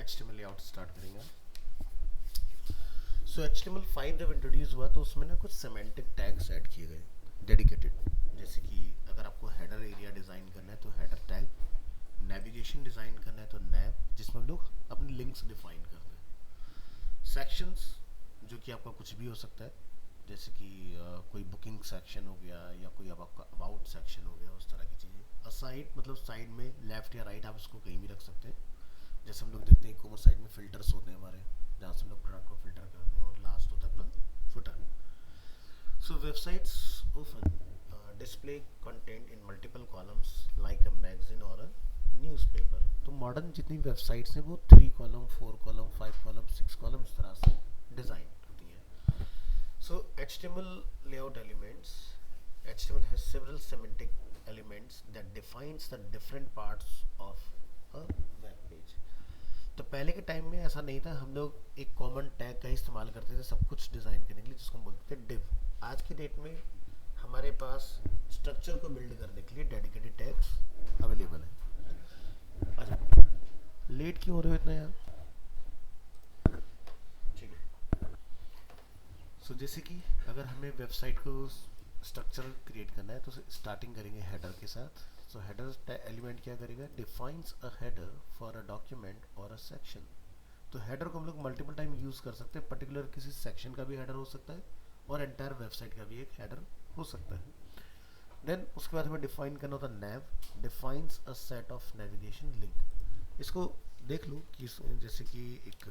HTML layout start करेंगे। सो HTML5 जब introduce हुआ तो उसमें ना कुछ सेमेंटिक टैग्स ऐड किए गए डेडिकेटेड, जैसे कि अगर आपको हेडर एरिया डिज़ाइन करना है तो हेडर टैग, नेविगेशन डिज़ाइन करना है तो नैव, जिसमें हम लोग अपने लिंक्स डिफाइन करते हैं। सेक्शंस जो कि आपका कुछ भी हो सकता है, जैसे कि कोई बुकिंग सेक्शन हो गया या कोई अब आपका अबाउट सेक्शन हो गया, उस तरह की चीज़ें। असाइड मतलब साइड में लेफ्ट या राइट आप इसको कहीं भी रख सकते हैं। जैसे हम लोग देखते हैं कॉमर्स साइड में फिल्टर्स होते हैं हमारे, जहाँ से हम लोग प्रोडक्ट को फिल्टर करते हैं, और लास्ट होता है अपना footer. So websites often display content in multiple columns like a magazine और अ न्यूज़पेपर। तो मॉडर्न जितनी वेबसाइट्स हैं वो 3 कॉलम, 4 कॉलम, 5 कॉलम, 6 कॉलम इस तरह से डिज़ाइन होती हैं। So HTML layout elements, HTML has several semantic elements that defines the different parts of a web page. तो पहले के टाइम में ऐसा नहीं था, हम लोग एक कॉमन टैग का इस्तेमाल करते थे सब कुछ डिज़ाइन करने के लिए, जिसको हम बोलते थे div। आज की डेट में हमारे पास स्ट्रक्चर को बिल्ड करने के लिए डेडिकेटेड टैग्स अवेलेबल है। अच्छा, लेट क्यों हो रहे हो इतना यार? ठीक है। सो जैसे कि अगर हमें वेबसाइट को स्ट्रक्चर क्रिएट करना है तो स्टार्टिंग करेंगे हेडर के साथ। सो हेडर एलिमेंट क्या करेगा? Defines a header for a document और अ सेक्शन। तो हेडर को हम लोग मल्टीपल टाइम यूज़ कर सकते हैं, पर्टिकुलर किसी सेक्शन का भी हेडर हो सकता है और एंटायर वेबसाइट का भी एक हेडर हो सकता है। देन उसके बाद हमें डिफाइन करना होता है nav, defines a set of navigation link. इसको देख लो कि जैसे कि एक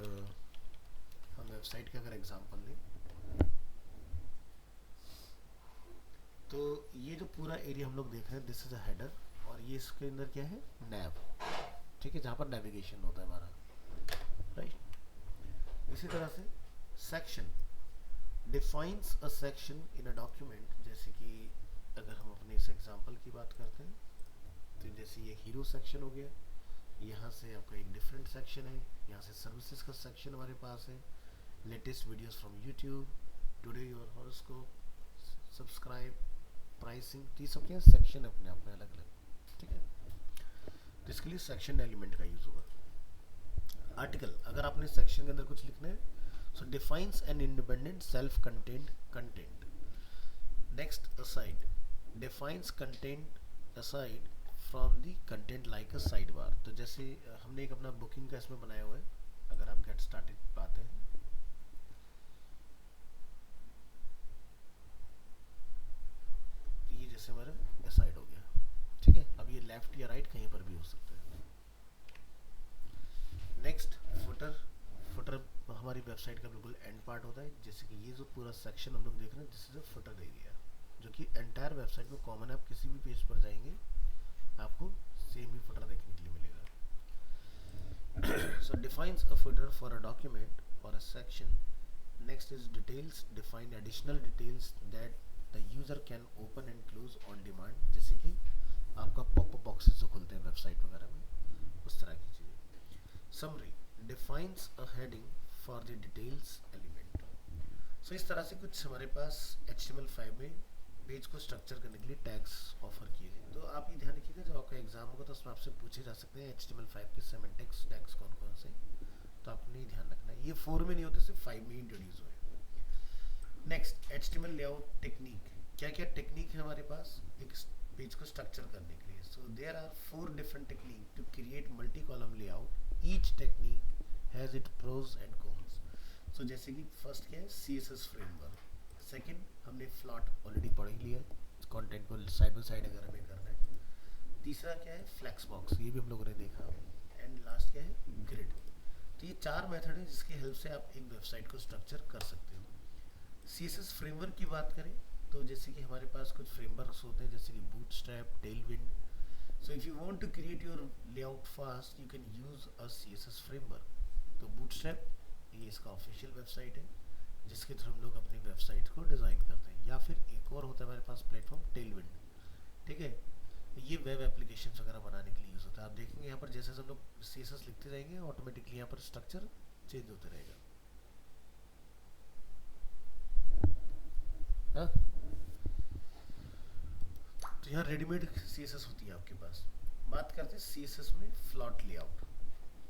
हम वेबसाइट का अगर एग्जांपल लें तो ये जो पूरा एरिया हम लोग देख रहे हैं दिस इज अ हेडर, और ये इसके अंदर क्या है? नैव। ठीक है, जहाँ पर नेविगेशन होता है हमारा, राइट। इसी तरह से section defines a section in a document. जैसे कि अगर हम अपने इस एग्जांपल की बात करते हैं तो जैसे ये हीरो सेक्शन हो गया, यहाँ से आपका एक डिफरेंट सेक्शन है, यहाँ से सर्विसेज का सेक्शन हमारे पास है, latest videos from YouTube, today your horoscope, subscribe, pricing. तो ये सब क्या सेक्शन अपने आप में अलग अलग। ठीक है, तो इसके लिए सेक्शन एलिमेंट का यूज होगा। आर्टिकल, अगर आपने सेक्शन के अंदर कुछ लिखना है, so defines an independent self content content. Next, aside defines content aside from the content like a sidebar. तो जैसे हमने एक अपना बुकिंग का इसमें बनाया हुआ है, अगर आप गेट स्टार्टेड पाते हैं तो ये जैसे हमारा असाइड हो गया। ठीक है, अब ये लेफ्ट या राइट कहीं पर भी हो सकता है। Next, footer. फुटर हमारी वेबसाइट का बिल्कुल एंड पार्ट होता है, जैसे कि ये जो पूरा सेक्शन हम लोग देख रहे हैं this is a footer area, जो कि एंटायर वेबसाइट में कॉमन है। आप किसी भी पेज पर जाएंगे आपको सेम ही फुटर देखने के लिए मिलेगा। So defines a footer for a document or a section. Next is details, define additional details that the user can open and close on demand, जैसे कि आपका पॉपअप बॉक्सेस जो खुलते हैं वेबसाइट वगैरह में, उस तरह की चीज़ें। Summary defines a heading for the details element. So इस तरह से कुछ हमारे पास HTML5 में पेज को स्ट्रक्चर करने के लिए टैग्स ऑफर किए गए। तो आप ये ध्यान रखिएगा जब आपका एग्जाम होगा तो उसमें आपसे पूछे जा सकते हैं HTML5 के सेमेंटिक्स टैग्स कौन कौन से, तो आपने ध्यान रखना है। ये 4 में नहीं होते, सिर्फ 5 में इंट्रोड्यूस हुए। Next, HTML layout technique. क्या क्या टेक्निक है हमारे पास एक पेज को स्ट्रक्चर करने के लिए? So there are 4 different technique to create multi column layout. Each technique has it pros and cons. So जैसे कि फर्स्ट क्या है? CSS framework. सेकंड, हमने फ्लॉट ऑलरेडी पढ़ ही लिया, कंटेंट को साइड बाय साइड अगर हमें करना है। तीसरा क्या है? फ्लेक्स बॉक्स, ये भी हम लोगों ने देखा। एंड लास्ट क्या है? ग्रिड। तो ये 4 मेथड है जिसकी हेल्प से आप एक वेबसाइट को स्ट्रक्चर कर सकते हो। CSS फ्रेमवर्क की बात करें तो जैसे कि हमारे पास कुछ फ्रेमवर्क्स होते हैं जैसे कि Bootstrap, Tailwind. So if you want to create your layout fast you can use a CSS framework. तो बूटस्ट्रैप ये इसका ऑफिशियल वेबसाइट है जिसके थ्रू हम लोग अपनी वेबसाइट को डिज़ाइन करते हैं। या फिर एक और होता है हमारे पास प्लेटफॉर्म टेलविंड। ठीक है, ये वेब एप्लीकेशन वगैरह बनाने के लिए यूज़ होता है। आप देखेंगे यहाँ पर जैसे हम लोग CSS लिखते जाएंगे ऑटोमेटिकली यहाँ पर स्ट्रक्चर चेंज होता रहेगा। हाँ, तो यहाँ रेडीमेड CSS होती है आपके पास। बात करते हैं CSS में फ्लॉट लेआउट,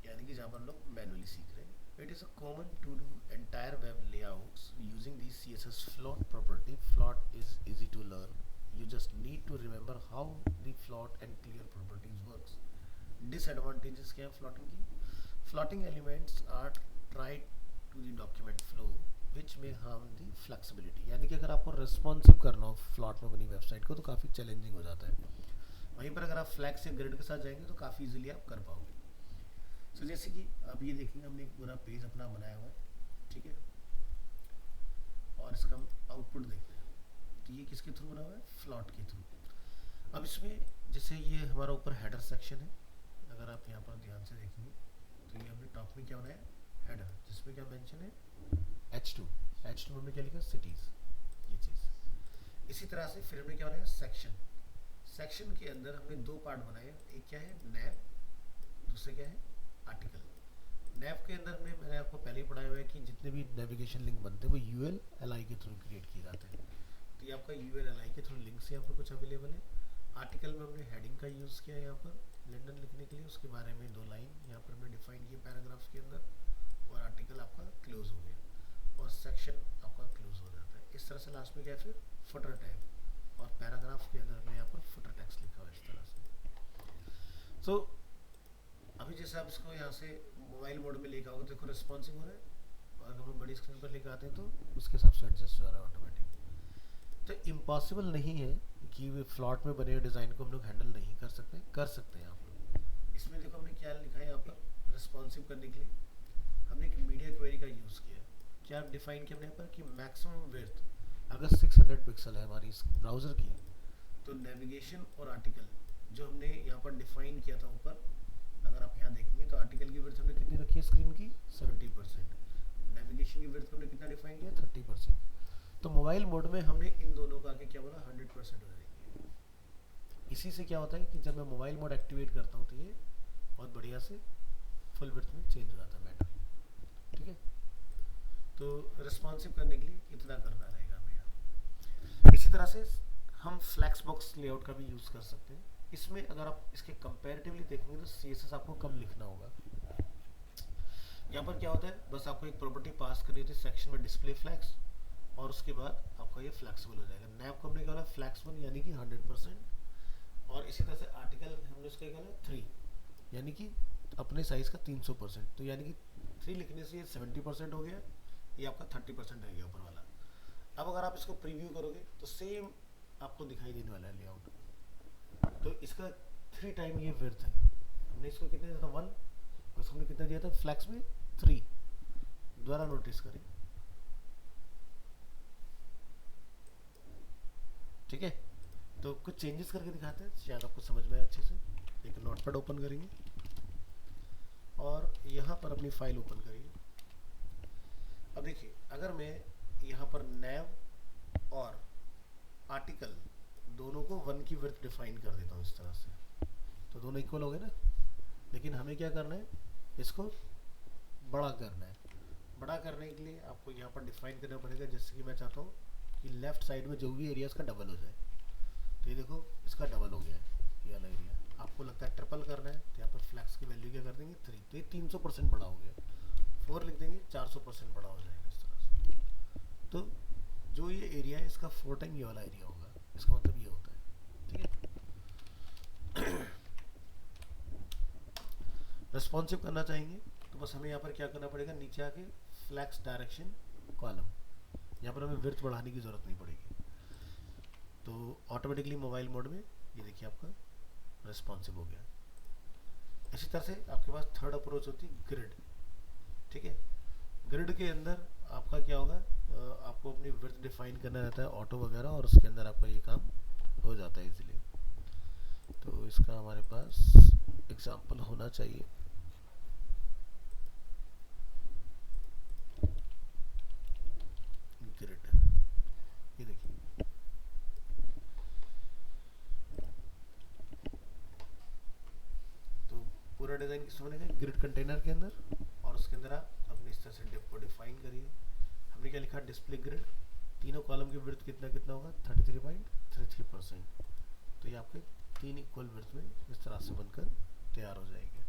यानी कि जहाँ पर हम लोग मैनुअली सीख रहे हैं। It is a common to do entire web layouts using the CSS float property. Float is easy to learn. You just need to remember how the float and clear properties works. Disadvantages क्या है floating की? Floating elements are tried to the document flow which में harm दी flexibility, यानी कि अगर आपको responsive करना हो फ्लॉट में बनी वेबसाइट को तो काफ़ी चैलेंजिंग हो जाता है। वहीं पर अगर आप फ्लैक्स या ग्रिड के साथ जाएंगे तो काफ़ी इजीली आप कर पाओगे। सो जैसे कि अब ये देखेंगे हमने एक पूरा पेज अपना बनाया हुआ है, ठीक है, और इसका हम आउटपुट देखते हैं। तो ये किसके थ्रू बना हुआ है? फ्लॉट के थ्रू। अब इसमें जैसे ये हमारा ऊपर हेडर सेक्शन है, अगर आप यहाँ पर ध्यान से देखेंगे तो ये हमने टॉप में क्या बनाया? हेडर, जिसमें क्या मेंशन है? H2 में हमने क्या लिखा? सिटीज, ये चीज़। इसी तरह से फिर हमने क्या बनाया? सेक्शन। सेक्शन के अंदर हमने दो पार्ट बनाए, एक क्या है? नैव, दूसरे क्या है? आर्टिकल। नैव के अंदर मैंने आपको पहले ही पढ़ाया हुआ है कि जितने भी नेविगेशन लिंक बनते हैं वो ULLI के थ्रू क्रिएट किए जाते हैं। तो ये आपका ULLI के थ्रू लिंक्स यहाँ पर कुछ अवेलेबल है। आर्टिकल में हमने हेडिंग का यूज़ किया है यहाँ पर लंदन लिखने के लिए, उसके बारे में 2 लाइन यहाँ पर हमने डिफाइन किए पैराग्राफ के अंदर, और आर्टिकल आपका क्लोज हो गया और सेक्शन आपका क्लोज हो जाता है। इस तरह से लास्ट में क्या है? फिर फुटर टैग, और पैराग्राफ के अंदर हमने यहाँ पर फुटर टेक्स्ट लिखा हुआ है इस तरह से। सो अभी जैसे आप इसको यहाँ से मोबाइल मोड में लेकर आओगे तो देखो रिस्पॉन्सिव हो रहा है, और अगर हम बड़ी स्क्रीन पर लेकर आते हैं तो उसके हिसाब से एडजस्ट हो रहा है ऑटोमेटिक। तो इम्पॉसिबल नहीं है कि फ्लॉट में बने हुए डिज़ाइन को हम लोग हैंडल नहीं कर सकते, कर सकते हैं आप लोग। इसमें देखो हमने क्या लिखा है यहाँ पर रिस्पॉन्सिव करने के लिए हमने एक मीडिया क्वेरी का यूज़ किया। क्या डिफाइन किया हमने यहाँ पर कि मैक्सिमम विड्थ अगर 600 पिक्सल है हमारी इस ब्राउज़र की, तो नेविगेशन और आर्टिकल जो हमने यहाँ पर डिफाइन किया था ऊपर, अगर आप यहाँ देखेंगे तो आर्टिकल की विड्थ हमने कितनी रखी है स्क्रीन की? 70%। नेविगेशन की विड्थ हमने कितना डिफाइन किया? 30%। तो मोबाइल मोड में हमने इन दोनों का आगे क्या बोला? 100% हो जाएंगे। इसी से क्या होता है कि जब मैं मोबाइल मोड एक्टिवेट करता हूँ तो ये बहुत बढ़िया से फुल विड्थ में चेंज हो जाता है मैटर, ठीक है। तो रिस्पॉन्सिव करने के लिए इतना करना रहेगा हमें यहाँ। इसी तरह से हम फ्लैक्स बॉक्स लेआउट का भी यूज़ कर सकते हैं। इसमें अगर आप इसके कंपैरेटिवली देखेंगे तो CSS आपको कम लिखना होगा। यहाँ पर क्या होता है? बस आपको एक प्रॉपर्टी पास करनी होती है सेक्शन में डिस्प्ले फ्लैक्स, और उसके बाद आपका ये फ्लैक्सिबल हो जाएगा। नैव को हमने क्या बोला? फ्लैक्सिबल यानी कि 100%, और इसी तरह से आर्टिकल हमने उसका क्या बोला? 3 यानी कि अपने साइज का 300%। तो यानी कि 3 लिखने से ये 70% हो गया, ये आपका 30% रह गया ऊपर वाला। अब अगर आप इसको प्रीव्यू करोगे तो सेम आपको दिखाई देने वाला है लेआउट। तो इसका 3 टाइम ये विड्थ है। हमने इसको कितने दिया था? 1, और हमने कितना दिया था फ्लैक्स में? 3। दोबारा नोटिस करें, ठीक है। तो कुछ चेंजेस करके दिखाते हैं, शायद आपको समझ में आए अच्छे से। एक नोटपैड ओपन करेंगे और यहाँ पर अपनी फाइल ओपन करेंगे। अब देखिए, अगर मैं यहाँ पर नैव और आर्टिकल दोनों को 1 की विड्थ डिफाइन कर देता हूँ इस तरह से, तो दोनों इक्वल हो गए ना। लेकिन हमें क्या करना है? इसको बड़ा करना है। बड़ा करने के लिए आपको यहाँ पर डिफाइन करना पड़ेगा, जैसे कि मैं चाहता हूँ कि लेफ्ट साइड में जो भी एरिया इसका डबल हो जाए। तो ये देखो इसका डबल हो गया है ये वाला एरिया। आपको लगता है ट्रिपल करना है, तो यहाँ पर फ्लैक्स की वैल्यू क्या कर देंगे? 3। तो ये 300% बड़ा हो गया। 4 लिख देंगे, 400% बड़ा हो जाएगा इस तरह से। तो जो ये एरिया है इसका 4 टाइम ये वाला एरिया होगा, इसका मतलब ये होता है, ठीक है। रिस्पॉन्सिव करना चाहेंगे तो बस हमें यहाँ पर क्या करना पड़ेगा? नीचे आके फ्लैक्स डायरेक्शन कॉलम, यहाँ पर हमें विड्थ बढ़ाने की ज़रूरत नहीं पड़ेगी। तो ऑटोमेटिकली मोबाइल मोड में ये देखिए आपका रिस्पॉन्सिव हो गया। इसी तरह से आपके पास थर्ड अप्रोच होती है ग्रिड, ठीक है। ग्रिड के अंदर आपका क्या होगा? आपको अपनी विड्थ डिफाइन करना रहता है ऑटो वगैरह, और उसके अंदर आपका ये काम हो जाता है इजीली। तो इसका हमारे पास एग्जाम्पल होना चाहिए। ग्रिड, ये देखिए, तो पूरा डिज़ाइन किस बनेगा? ग्रिड कंटेनर के अंदर, और उसके अंदर आप अपने इस तरह से डिप को डिफाइन करिए। हमने क्या लिखा? Display grid. तीनों कॉलम की विड्थ कितना कितना होगा? 33.33%। तो ये आपके 3 इक्वल विड्थ में इस तरह से बनकर तैयार हो जाएगी।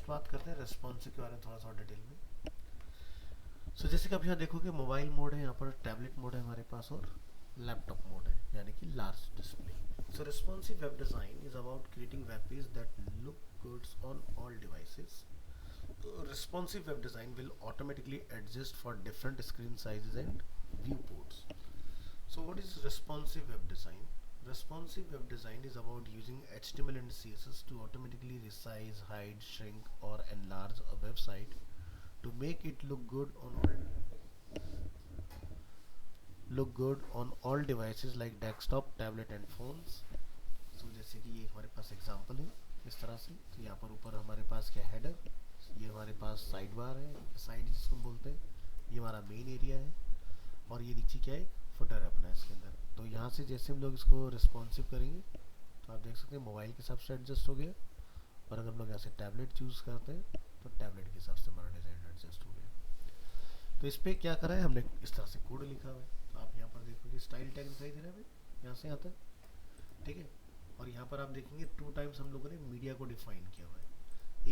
नेक्स्ट बात करते हैं रेस्पॉन्सिव के बारे में थोड़ा सा डिटेल में। सो जैसे कि आप यहाँ देखोगे मोबाइल मोड है, यहाँ पर टैबलेट मोड है हमारे पास, और लैपटॉप मोड है यानी कि large display. So responsive web design is about creating web page that look goods on all devices. Responsive web design will automatically adjust for different screen sizes and viewports. So what is responsive web design? Responsive web design is about using HTML and CSS to automatically resize, hide, shrink or enlarge a website to make it look good on all devices like desktop, tablet and phones. So जैसे कि ये हमारे पास example है इस तरह से। तो यहाँ पर ऊपर हमारे पास क्या हेडर, ये हमारे पास साइड बार है, साइड जिसको बोलते हैं, ये हमारा मेन एरिया है, और ये नीचे क्या है, फुटर है अपना इसके अंदर। तो यहाँ से जैसे हम लोग इसको रिस्पॉन्सिव करेंगे तो आप देख सकते हैं मोबाइल के हिसाब से एडजस्ट हो गया, और अगर हम लोग यहाँ से टैबलेट चूज़ करते हैं तो टैबलेट के हिसाब से हमारा डिज़ाइन एडजस्ट हो गया। तो इस पर क्या करा है हमने, इस तरह से कोड लिखा हुआ है। तो आप यहाँ पर देखोगे स्टाइल टैग दिखाई दे रहा है यहाँ से आता है, ठीक है। और यहाँ पर आप देखेंगे 2 टाइम्स हम लोगों ने मीडिया को डिफाइन किया हुआ है,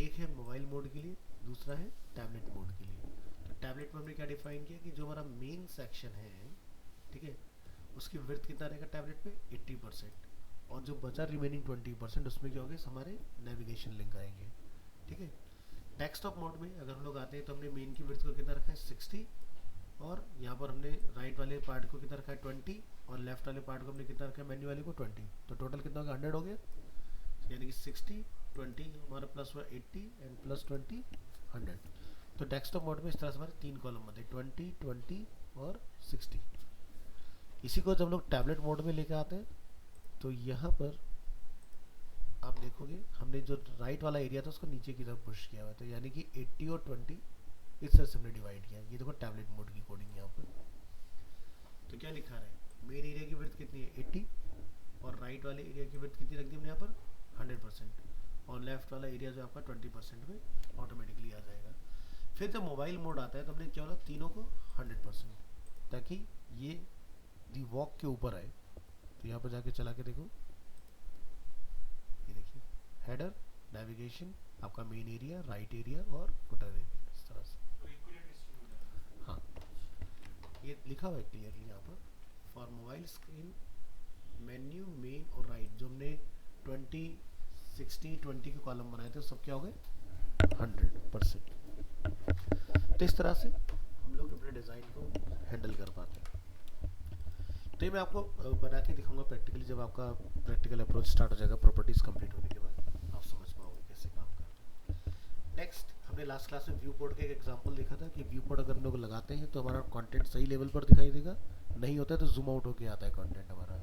एक है मोबाइल मोड के लिए, दूसरा है टैबलेट मोड के लिए। तो टैबलेट में हमने क्या डिफाइन किया कि जो हमारा मेन सेक्शन है, ठीक है, उसकी विड्थ कितना रहेगा टैबलेट पे 80%, और जो बचा रिमेनिंग 20% उसमें क्या होगा, हमारे नेविगेशन लिंक आएंगे, ठीक है। डेस्कटॉप मोड में अगर हम लोग आते हैं तो हमने मेन की विड्थ को कितना रखा है 60, और यहाँ पर हमने राइट वाले पार्ट को कितना रखा है 20, और लेफ्ट वाले पार्ट को हमने कितना रखा है मेन्यू वाले को 20। तो टोटल कितना हो गया 100 हो गया, यानी कि 60 20 हमारा प्लस हुआ 80 एंड प्लस 20 100। तो डेस्कटॉप मोड में इस तरह से हमारे 3 कॉलम बनते हैं 20 20 और 60। इसी को जब हम लोग टैबलेट मोड में लेकर आते हैं तो यहाँ पर आप देखोगे हमने जो राइट वाला एरिया था उसको नीचे की तरफ पुश किया हुआ है, तो यानी कि 80 और 20 इस तरह से हमने डिवाइड किया। ये देखो टैबलेट मोड की कोडिंग यहाँ पर। तो क्या लिखा रहा है, मेन एरिया की विड्थ कितनी है 80, और राइट वाले एरिया की विड्थ कितनी रख दी हमने यहाँ पर 100%, और लेफ्ट वाला एरिया जो आपका 20% में ऑटोमेटिकली आ जाएगा। फिर जब मोबाइल मोड आता है तो हमने क्या बोला, तीनों को 100%, ताकि ये दी वॉक के ऊपर आए। तो यहाँ पर जाके चला के देखो, ये देखिए हेडर, नेविगेशन, आपका मेन एरिया, राइट एरिया और फुटर एरिया, इस तरह से। हाँ, ये लिखा हुआ है क्लियरली यहाँ पर, for mobile screen menu, main और राइट, जो हमने 20 60 20 के कॉलम बनाए थे सब क्या हो गए 100%। तो इस तरह से हम लोग अपने डिज़ाइन को हैंडल कर पाते हैं। तो ये मैं आपको बना के दिखाऊंगा प्रैक्टिकली, जब आपका प्रैक्टिकल अप्रोच स्टार्ट हो जाएगा प्रॉपर्टीज़ कंप्लीट होने के बाद आप समझ पाओगे कैसे काम करते हैं। नेक्स्ट हमने लास्ट क्लास में व्यू पोर्ट का एक एग्जांपल देखा था कि व्यू पोर्ट अगर हम लोग लगाते हैं तो हमारा कंटेंट सही लेवल पर दिखाई देगा, नहीं होता है तो जूम आउट होके आता है कंटेंट हमारा।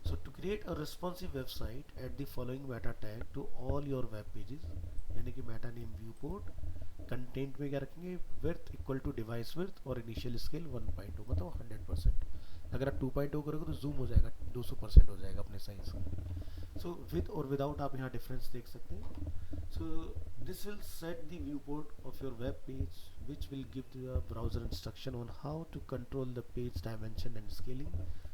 So to create a responsive website, add the following meta tag to all your web pages, यानी कि meta name viewport, कंटेंट में क्या रखेंगे width equal to device width और इनिशियल स्केल 1.2 मतलब 100%। अगर आप 2.2 करोगे तो जूम हो जाएगा 200% हो जाएगा अपने साइज का। सो विद और विदाउट आप यहाँ डिफरेंस देख सकते हैं। So this will set the viewport of your web page which will give the browser instruction on how to control the page dimension and scaling.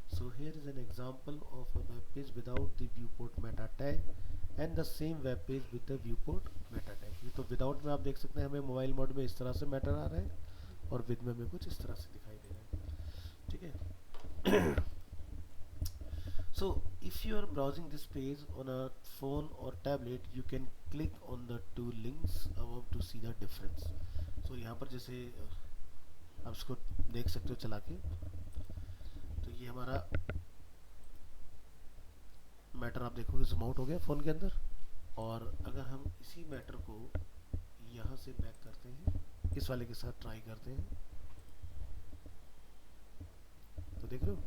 So here is an example of a web page without the viewport meta tag and the same web page with the viewport meta tag. ये तो without में आप देख सकते हैं हमें mobile mode में इस तरह से मैटर आ रहा है और विद में हमें कुछ इस तरह से दिखाई दे रहा है, ठीक है। So if you are browsing this page on a phone or tablet, you can click on the 2 links above to see the difference. So यहाँ पर जैसे आप इसको देख सकते हो चला के, तो ये हमारा मैटर आप देखोगे जूम आउट हो गया फ़ोन के अंदर, और अगर हम इसी मैटर को यहाँ से बैक करते हैं, इस वाले के साथ ट्राई करते हैं, तो देख रहे हो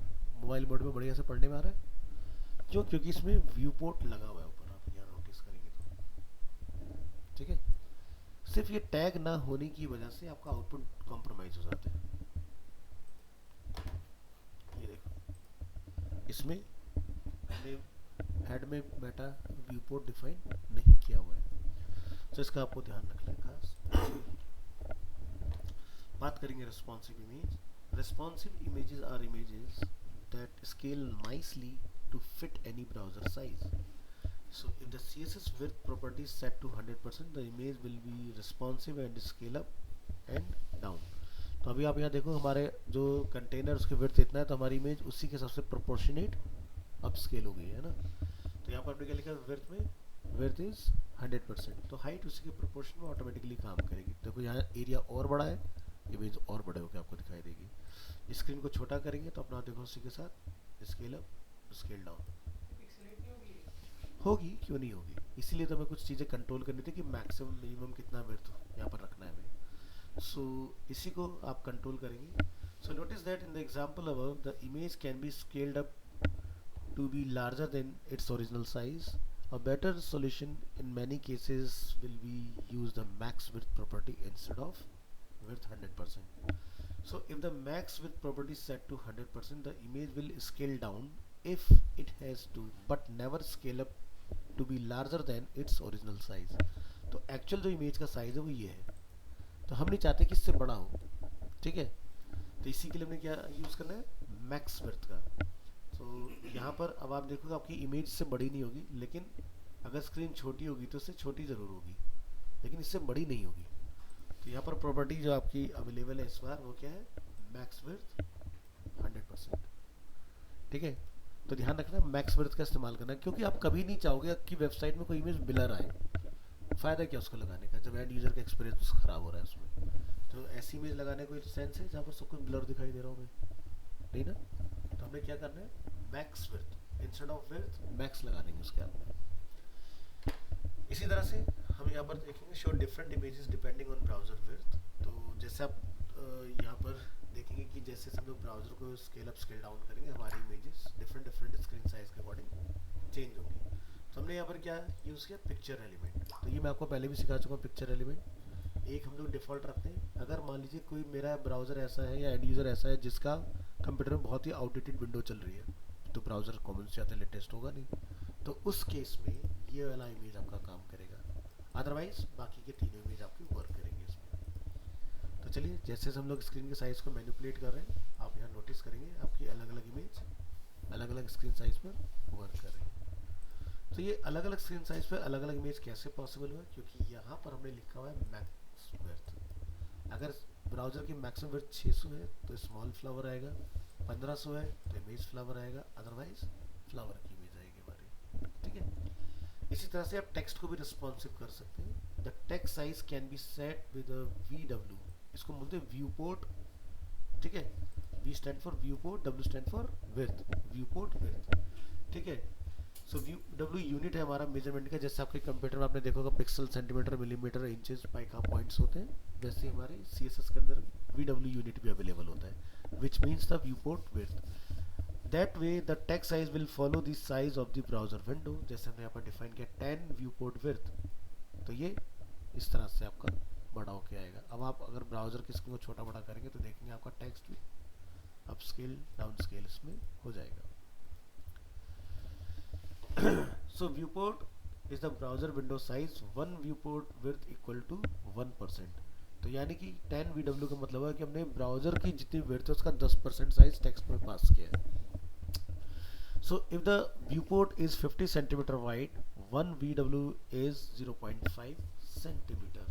मोबाइल मोड में बढ़िया से पढ़ने में आ रहा है। क्यों? क्योंकि इसमें व्यू पोर्ट लगा हुआ है ऊपर, आप यहाँ नोटिस करेंगे तो, ठीक है। सिर्फ ये टैग ना होने की वजह से आपका आउटपुट कॉम्प्रोमाइज हो जाता है। ये देखो इसमें हेड में मेटा व्यू पोर्ट डिफाइन नहीं किया हुआ है, तो इसका आपको ध्यान रखना है खास। बात करेंगे responsive image. Responsive images are images that scale nicely to fit any browser size. So if the CSS width property is set to 100%, the image will be responsive and scale up and down. तो अभी आप यहाँ देखो हमारे जो container उसकी width इतना है तो हमारी इमेज उसी के हिसाब से प्रोपोर्शनेट अप स्केल हो गई है ना। तो यहाँ पर आपने क्या लिखा है विड्थ में, विड्थ इज 100%, तो हाइट उसी के प्रोपोर्शन में ऑटोमेटिकली काम करेगी। देखो यहाँ एरिया और बड़ा है, इमेज और बड़े होकर आपको दिखाई देगी। स्क्रीन को छोटा करेंगे तो अपना देखो उसी के साथ स्केल अप स्केल डाउन होगी, क्यों नहीं होगी। इसीलिए तो हमें कुछ चीज़ें कंट्रोल करनी थी कि मैक्सिमम मिनिमम कितना विड्थ यहाँ पर रखना है हमें। सो इसी को आप कंट्रोल करेंगे। So notice that in the example above the image can be scaled up to be larger than its original size. A better solution in many cases will be use the max width property instead of width 100%. So if the max width property is set to 100%, the image will scale down if it has to, but never scale up to be larger than its original size. तो actual जो image का size है वो ये है, तो हम नहीं चाहते कि इससे बड़ा हो, ठीक है। तो इसी के लिए हमने क्या यूज़ करना है, मैक्स विड्थ का। तो यहाँ पर अब आप देखोगे आपकी इमेज से बड़ी नहीं होगी, लेकिन अगर स्क्रीन छोटी होगी तो उससे छोटी ज़रूर होगी, लेकिन इससे बड़ी नहीं होगी। तो यहाँ पर प्रॉपर्टी जो आपकी अवेलेबल है इस बार वो क्या है, मैक्स विड्थ 100%, ठीक है। तो ध्यान रखना मैक्स विड्थ का इस्तेमाल करना, क्योंकि आप कभी नहीं चाहोगे कि वेबसाइट में कोई इमेज ब्लर आए। फ़ायदा क्या उसको लगाने का जब एंड यूज़र का एक्सपीरियंस ख़राब हो रहा है उसमें। तो ऐसी इमेज लगाने का कोई सेंस है जहाँ पर सब कुछ ब्लर दिखाई दे रहा हो हमें, नहीं ना। तो हमें क्या करना है, max width instead of width max लगा देंगे उसके अंदर। इसी तरह से हम यहाँ पर देखेंगे show different images depending on browser width. तो जैसे आप यहाँ पर देखेंगे कि जैसे हम लोग ब्राउजर को स्केल अप स्केल डाउन करेंगे हमारी इमेजेस डिफरेंट स्क्रीन साइज के अकॉर्डिंग चेंज होंगी। तो हमने यहाँ पर क्या यूज़ किया, पिक्चर एलिमेंट। तो ये मैं आपको पहले भी सिखा चुका हूँ। पिक्चर एलिमेंट एक हम लोग डिफ़ॉल्ट रखते हैं। अगर मान लीजिए कोई मेरा ब्राउज़र ऐसा है या एंड यूज़र ऐसा है जिसका कंप्यूटर में बहुत ही आउटडेटेड विंडो चल रही है, तो ब्राउज़र कॉमन से आते लेटेस्ट होगा नहीं, तो उस केस में ये वाला इमेज आपका काम करेगा। अदरवाइज बाकी के तीनों इमेज आपकी वर्क करेंगे इसमें। तो चलिए जैसे हम लोग स्क्रीन के साइज़ को मैनिपुलेट कर रहे हैं, आप यहाँ नोटिस करेंगे आपकी अलग अलग इमेज अलग अलग स्क्रीन साइज़ पर वर्क कर रही है। तो ये अलग अलग स्क्रीन साइज़ पर अलग अलग इमेज कैसे पॉसिबल हुआ, क्योंकि यहाँ पर हमने लिखा हुआ है मैक्स विड्थ। अगर ब्राउज़र की मैक्सिमम विड्थ 600 है तो स्मॉल फ्लावर आएगा, 1500 है तो इमेज फ्लावर आएगा, अदरवाइज फ्लावर की इमेज आएगी हमारी, ठीक है। इसी तरह से आप टेक्स्ट को भी रिस्पॉन्सिव कर सकते हैं। The text size can be set with VW, इसको बोलते हैं व्यू पोर्ट, ठीक है। V stand for view port, W stand for width, view port width, ठीक है। सो W यूनिट है हमारा मेजरमेंट का। जैसे आपके कंप्यूटर में आपने देखा होगा pixel, centimetre, millimetre, inches, pica points होते हैं, वैसे हमारे CSS के अंदर VW यूनिट भी अवेलेबल होता है, which means the view port width. That way the text size will follow the size of the browser window. जैसे हमने यहाँ पर डिफाइन किया 10 व्यू पोर्ट विड्थ, तो ये इस तरह से आपका बड़ा होके आएगा। अब आप अगर ब्राउजर की स्क्रीन को छोटा बड़ा करेंगे तो देखेंगे आपका टेक्स्ट भी अप स्केल डाउन स्केल इसमें हो जाएगा। So viewport is the browser window size, one viewport width equal to 1%। तो यानी कि 10 VW का मतलब है कि हमने ब्राउजर की जितनी विड्थ है उसका 10% साइज टेक्स्ट में पास किया है। So if the viewport is 50 centimeter wide, one VW is 0.5 centimeter।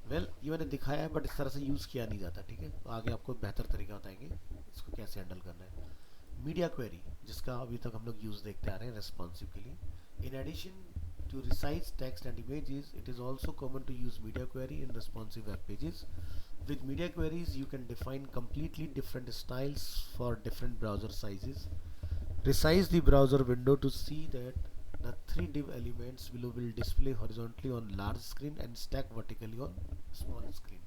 Well ये मैंने दिखाया है बट इस तरह से यूज़ किया नहीं जाता, ठीक है। तो आगे आपको बेहतर तरीका बताएंगे इसको कैसे हैंडल करना है। मीडिया क्वेरी, जिसका अभी तक हम लोग यूज़ देखते आ रहे हैं रेस्पॉन्सिव के लिए। In addition to resize text and images, it is also common to use media query in responsive web pages. With media queries, you can define completely different styles for different browser sizes. Resize the browser window to see that the 3 div elements below will display horizontally on large screen and stack vertically on small screen.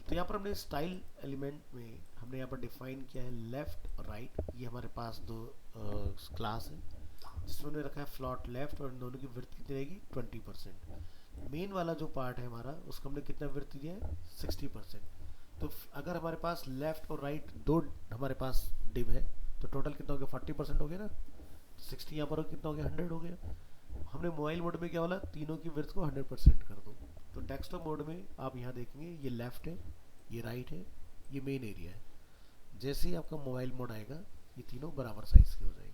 तो यहाँ पर हमने style element में हमने यहाँ पर define किया है लेफ्ट और राइट। ये हमारे पास दो क्लास है जिसमें हमने रखा है फ्लॉट लेफ्ट, और इन दोनों की विड्थ कितनी रहेगी 20%। मेन वाला जो पार्ट है हमारा उसको हमने कितना विड्थ दिया है 60%। तो अगर हमारे पास लेफ्ट और राइट दो हमारे पास डिव है तो टोटल कितना हो गया 40% हो गया ना। 60 यहाँ पर कितना हो गया 100 हो गया। हमने मोबाइल मोड में क्या बोला, तीनों की विड्थ को 100% कर दो। तो डेस्कटॉप मोड में आप यहाँ देखेंगे ये लेफ्ट है, ये राइट है, ये मेन एरिया है। जैसे ही आपका मोबाइल मोड आएगा ये तीनों बराबर साइज के हो जाएंगे।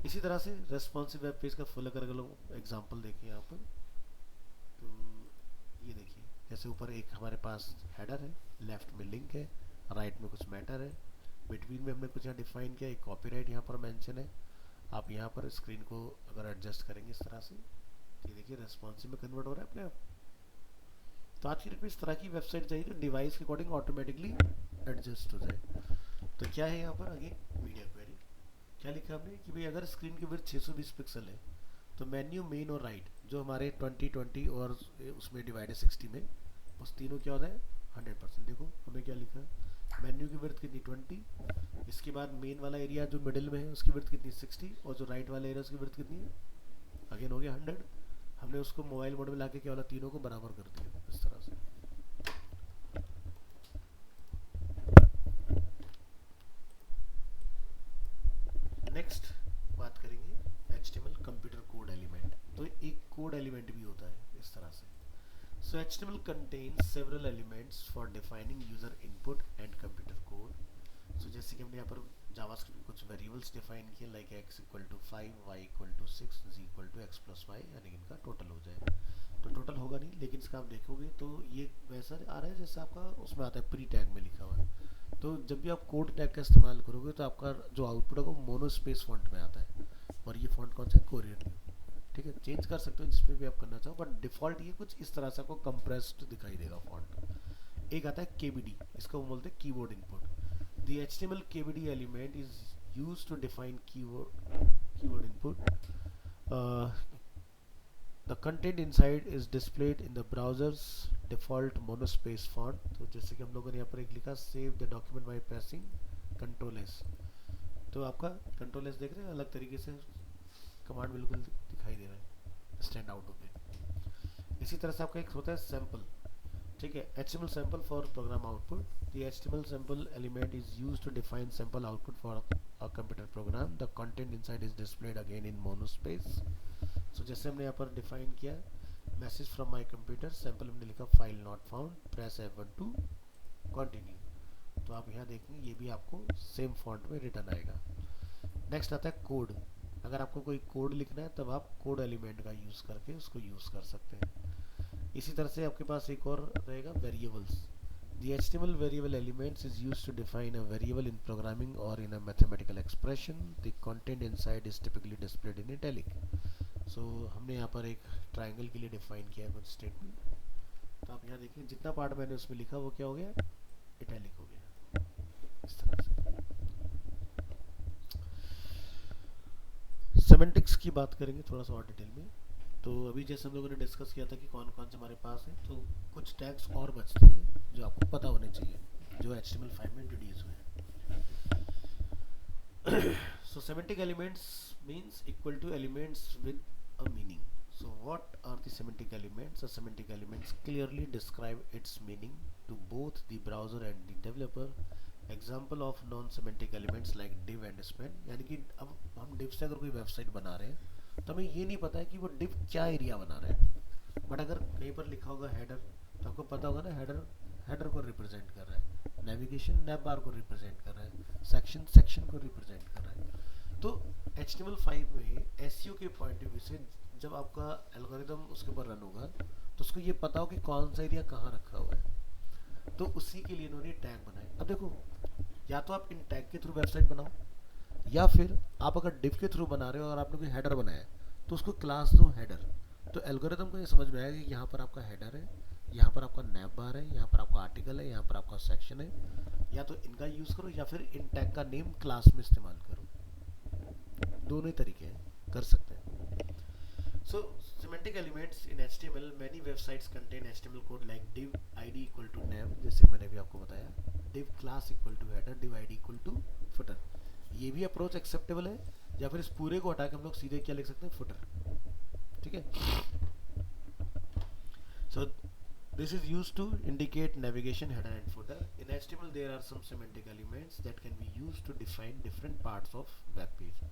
इसी तरह से रेस्पॉन्सिव वेब पेज का फुल अगर लोग एग्जांपल देखें यहाँ पर, तो ये देखिए जैसे ऊपर एक हमारे पास हेडर है, लेफ्ट में लिंक है, राइट में कुछ मैटर है, बिटवीन में हमने कुछ यहाँ डिफाइन किया, एक कॉपीराइट यहाँ पर मेंशन है। आप यहाँ पर स्क्रीन को अगर एडजस्ट करेंगे इस तरह से, ये देखिए रेस्पॉन्सिव में कन्वर्ट हो रहा है अपने आप। तो आज की डेट में इस तरह की वेबसाइट चाहिए जो डिवाइस के अकॉर्डिंग ऑटोमेटिकली एडजस्ट हो जाए। तो क्या है यहाँ पर आगे मीडिया क्वेरी, क्या लिखा हमने कि भाई अगर स्क्रीन की विड्थ 620 पिक्सल है तो मेन्यू मेन और राइट जो हमारे 2020 और उसमें डिवाइड है 60 में, उस तीनों क्या होता है 100%। देखो हमें क्या लिखा है, मेन्यू की विड्थ कितनी 20, इसके बाद मेन वाला एरिया जो मिडिल में है उसकी विड्थ कितनी 60, और जो राइट वाला एरिया उसकी विड्थ कितनी है, अगेन हो गया 100। हमने उसको मोबाइल मोड में लाके क्या वाला तीनों को बराबर कर दिया इस तरह से। नेक्स्ट बात करेंगे HTML कंप्यूटर कोड एलिमेंट। तो एक कोड एलिमेंट भी होता है इस तरह से। So HTML contains several elements for defining user input and computer code. So जैसे कि हमने यहाँ पर जावास्क्रिप्ट में कुछ वेरिएबल्स डिफाइन किए like x equal to 5, y equal to 6, z equal to x plus y, यानी इनका टोटल हो जाए। तो टोटल होगा नहीं, लेकिन इसका आप देखोगे तो ये वैसा आ रहा है जैसे आपका उसमें आता है प्री टैग में लिखा हुआ है। तो जब भी आप कोड टैग का इस्तेमाल करोगे तो आपका जो आउटपुट होगा वो मोनो स्पेस फॉन्ट में आता है, और ये फॉन्ट कौन सा है, कोरियन न्यू। ठीक है, चेंज कर सकते हो जिसमें भी आप करना चाहो, बट डिफॉल्ट ये कुछ इस तरह से आपको कंप्रेस्ड दिखाई देगा फॉन्ट। एक आता है केबीडी, इसको हम बोलते हैं keyboard input. The HTML KBD element is used to define keyboard input. The content inside is displayed in the browser's default monospace font. तो जैसे कि हम लोगों ने यहाँ पर एक लिखा, save the document by pressing control S. तो आपका कंट्रोल एस देख रहे हैं, अलग तरीके से कमांड बिल्कुल दिखाई दे रहा है स्टैंड आउट होके। इसी तरह से आपका एक होता है सैंपल, ठीक है, HTML sample for program output. The HTML sample element is used to define sample output for a computer program. The content inside is displayed again in monospace. So जैसे हमने यहाँ पर डिफाइन किया, message from my computer, sample हमने लिखा file not found, press F1 to continue. तो आप यहाँ देखेंगे ये भी आपको सेम फॉन्ट में रिटर्न आएगा। नेक्स्ट आता है कोड। अगर आपको कोई कोड लिखना है तब आप कोड एलिमेंट का यूज़ करके उसको यूज़ कर सकते हैं। इसी तरह से आपके पास एक और रहेगा variables. The HTML variable elements is used to define a variable in programming or in a mathematical expression. The content inside is typically displayed in italic. So हमने यहाँ पर एक ट्राइंगल के लिए डिफाइन किया है कुछ स्टेटमेंट। तो आप यहाँ देखिए जितना पार्ट मैंने उसमें लिखा वो क्या हो गया, इटैलिक हो गया इस तरह से। सेमेंटिक्स की बात करेंगे थोड़ा सा और डिटेल में। तो अभी जैसे हम लोगों ने डिस्कस किया था कि कौन कौन से हमारे पास है, तो कुछ टैग्स और बचते हैं जो आपको पता होने चाहिए जो HTML5 में इंट्रोड्यूस हुए हैं। So semantic elements means equal to elements with a meaning. So what are the semantic elements? The semantic elements clearly describe its meaning to both the browser and the developer. Example of non-semantic elements like div and span, यानी कि अब हम div से अगर कोई website बना रहे हैं तो हमें ये नहीं पता है कि वो div क्या एरिया बना रहा है, बट अगर कहीं पर लिखा होगा हेडर तो आपको पता होगा ना, हेडर हेडर को रिप्रेजेंट कर रहा है, नेविगेशन नैव बार को रिप्रेजेंट कर रहा है, सेक्शन सेक्शन को रिप्रेजेंट कर रहा है। तो HTML5 में SEO के पॉइंट ऑफ व्यू से जब आपका एल्गोरिदम उसके ऊपर रन होगा तो उसको ये पता हो कि कौन सा एरिया कहाँ रखा हुआ है, तो उसी के लिए इन्होंने टैग बनाए। अब देखो, या तो आप इन टैग के थ्रू वेबसाइट बनाओ, या फिर आप अगर डिव के थ्रू बना रहे हो और आपने कोई हेडर बनाया तो उसको क्लास दो हेडर। तो एल्गोरिदम को ये समझ में आएगा कि यहाँ पर आपका हेडर है, यहाँ पर आपका नैव बार है, यहाँ पर आपका आर्टिकल है, यहाँ पर आपका सेक्शन है, या तो इनका यूज़ करो या फिर इन टैग का नेम क्लास में इस्तेमाल करो। दोनों ही तरीके हैं, कर सकते हैं। So semantic elements in HTML, many websites contain HTML code like div id equal to nav, जैसे मैंने भी आपको बताया, div class equal to header, div id equal to footer। ये भी अप्रोच एक्सेप्टेबल है, या फिर इस पूरे को हटा के हम लोग सीधे क्या लिख सकते हैं, फुटर। ठीक है, so this is used to indicate navigation header and footer. In HTML there are some semantic elements that can be used to define different parts of web page.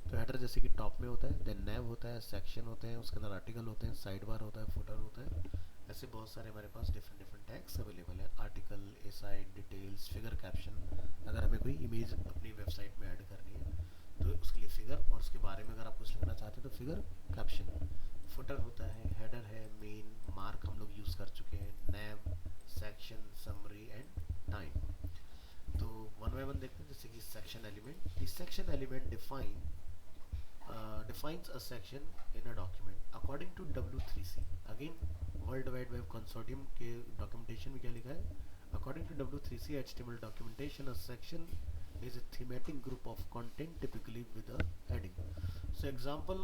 तो हेडर जैसे कि टॉप में होता है, then नैव होता है, section होते हैं, उसके अंदर आर्टिकल होते हैं, साइड बार होता है, फुटर होता है। ऐसे बहुत सारे हमारे पास डिफरेंट डिफरेंट टैग्स अवेलेबल है, article, aside, details, figure caption. अगर हमें कोई इमेज अपनी वेबसाइट में ऐड करनी है तो उसके लिए फिगर, और उसके बारे में अगर आप कुछ लिखना चाहते हैं तो फिगर कैप्शन। फुटर होता है, हेडर है, मेन, मार्क हम लोग यूज़ कर चुके हैं, name, section, summary and time. तो वन बाय वन देखते हैं। जैसे कि section element, the section element defines a section in a document according to W3C। Again world wide web consortium के डॉक्यूमेंटेशन में क्या लिखा है, according to W3C HTML documentation a section is a thematic group of content typically with a heading। So example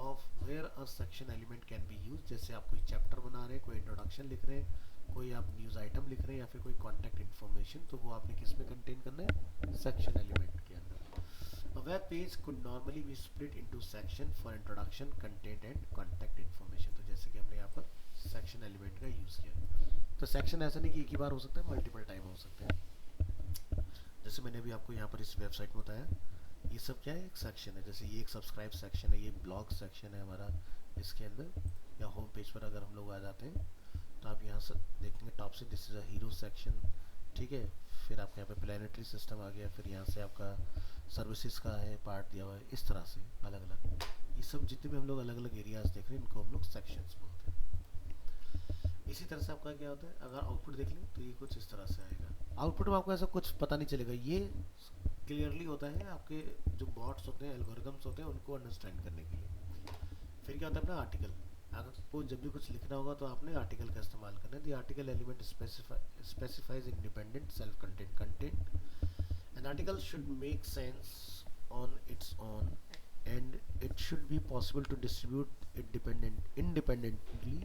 of where a section element can be used, जैसे आप कोई chapter बना रहे हैं, कोई इंट्रोडक्शन लिख रहे हैं, कोई आप न्यूज़ आइटम लिख रहे हैं, या फिर कोई कॉन्टैक्ट इन्फॉर्मेशन, तो वो आपने किस में कंटेन करना है, सेक्शन एलिमेंट के अंदर। A web page could normally be split into section for introduction, content and contact information। तो जैसे कि हमने यहाँ पर section element का यूज़ किया, तो section ऐसा नहीं कि एक ही बार हो सकता है, मल्टीपल टाइम हो सकते हैं। जैसे मैंने अभी आपको यहाँ पर इस वेबसाइट में बताया, ये सब क्या है, एक सेक्शन है। जैसे ये एक सब्सक्राइब सेक्शन है, ये ब्लॉग सेक्शन है हमारा इसके अंदर, या होम पेज पर अगर हम लोग आ जाते हैं तो आप यहाँ से देखेंगे टॉप से this is a hero section, ठीक है। फिर आपके यहाँ पे प्लानिटरी सिस्टम आ गया, फिर यहाँ से आपका सर्विसेज का है पार्ट दिया हुआ है, इस तरह से अलग अलग। ये सब जितने भी हम लोग अलग अलग एरियाज देख रहे हैं, इनको हम लोग सेक्शंस बोलते हैं। इसी तरह से आपका क्या होता है, अगर आउटपुट देख लें तो ये कुछ इस तरह से आएगा। आउटपुट में आपको ऐसा कुछ पता नहीं चलेगा, ये क्लियरली होता है आपके जो बॉट्स होते हैं, एल्गोरिदम्स होते हैं, उनको अंडरस्टैंड करने के लिए। फिर क्या होता है अपना आर्टिकल, आपको जब भी कुछ लिखना होगा तो आपने आर्टिकल का इस्तेमाल करना है। The article element specifies independent self content content. An article should make sense on its own and it should be possible to distribute it independently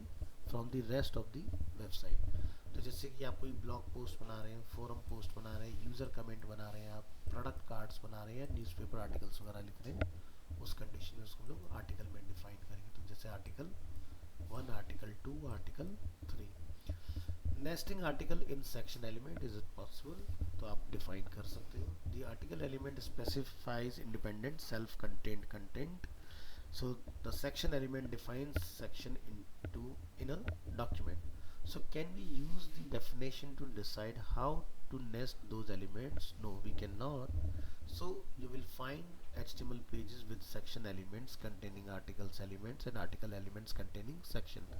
from the rest of the website। तो जैसे कि आप कोई blog post बना रहे हैं, forum post बना रहे हैं, यूज़र कमेंट बना रहे हैं, आप प्रोडक्ट कार्ड्स बना रहे हैं, न्यूज़पेपर आर्टिकल्स वगैरह लिख रहे हैं, उस कंडीशन में उसको हम लोग आर्टिकल में डिफाइन करेंगे। तो जैसे article 1, article 2, article 3। Nesting article in section element, is it possible, तो आप डिफाइन कर सकते हो। The article element specifies independent self content content. So the section element defines section into in a document। So can we use the definition to decide how to nest those elements? No, we cannot। So you will find HTML pages with section elements containing articles elements and article elements containing section।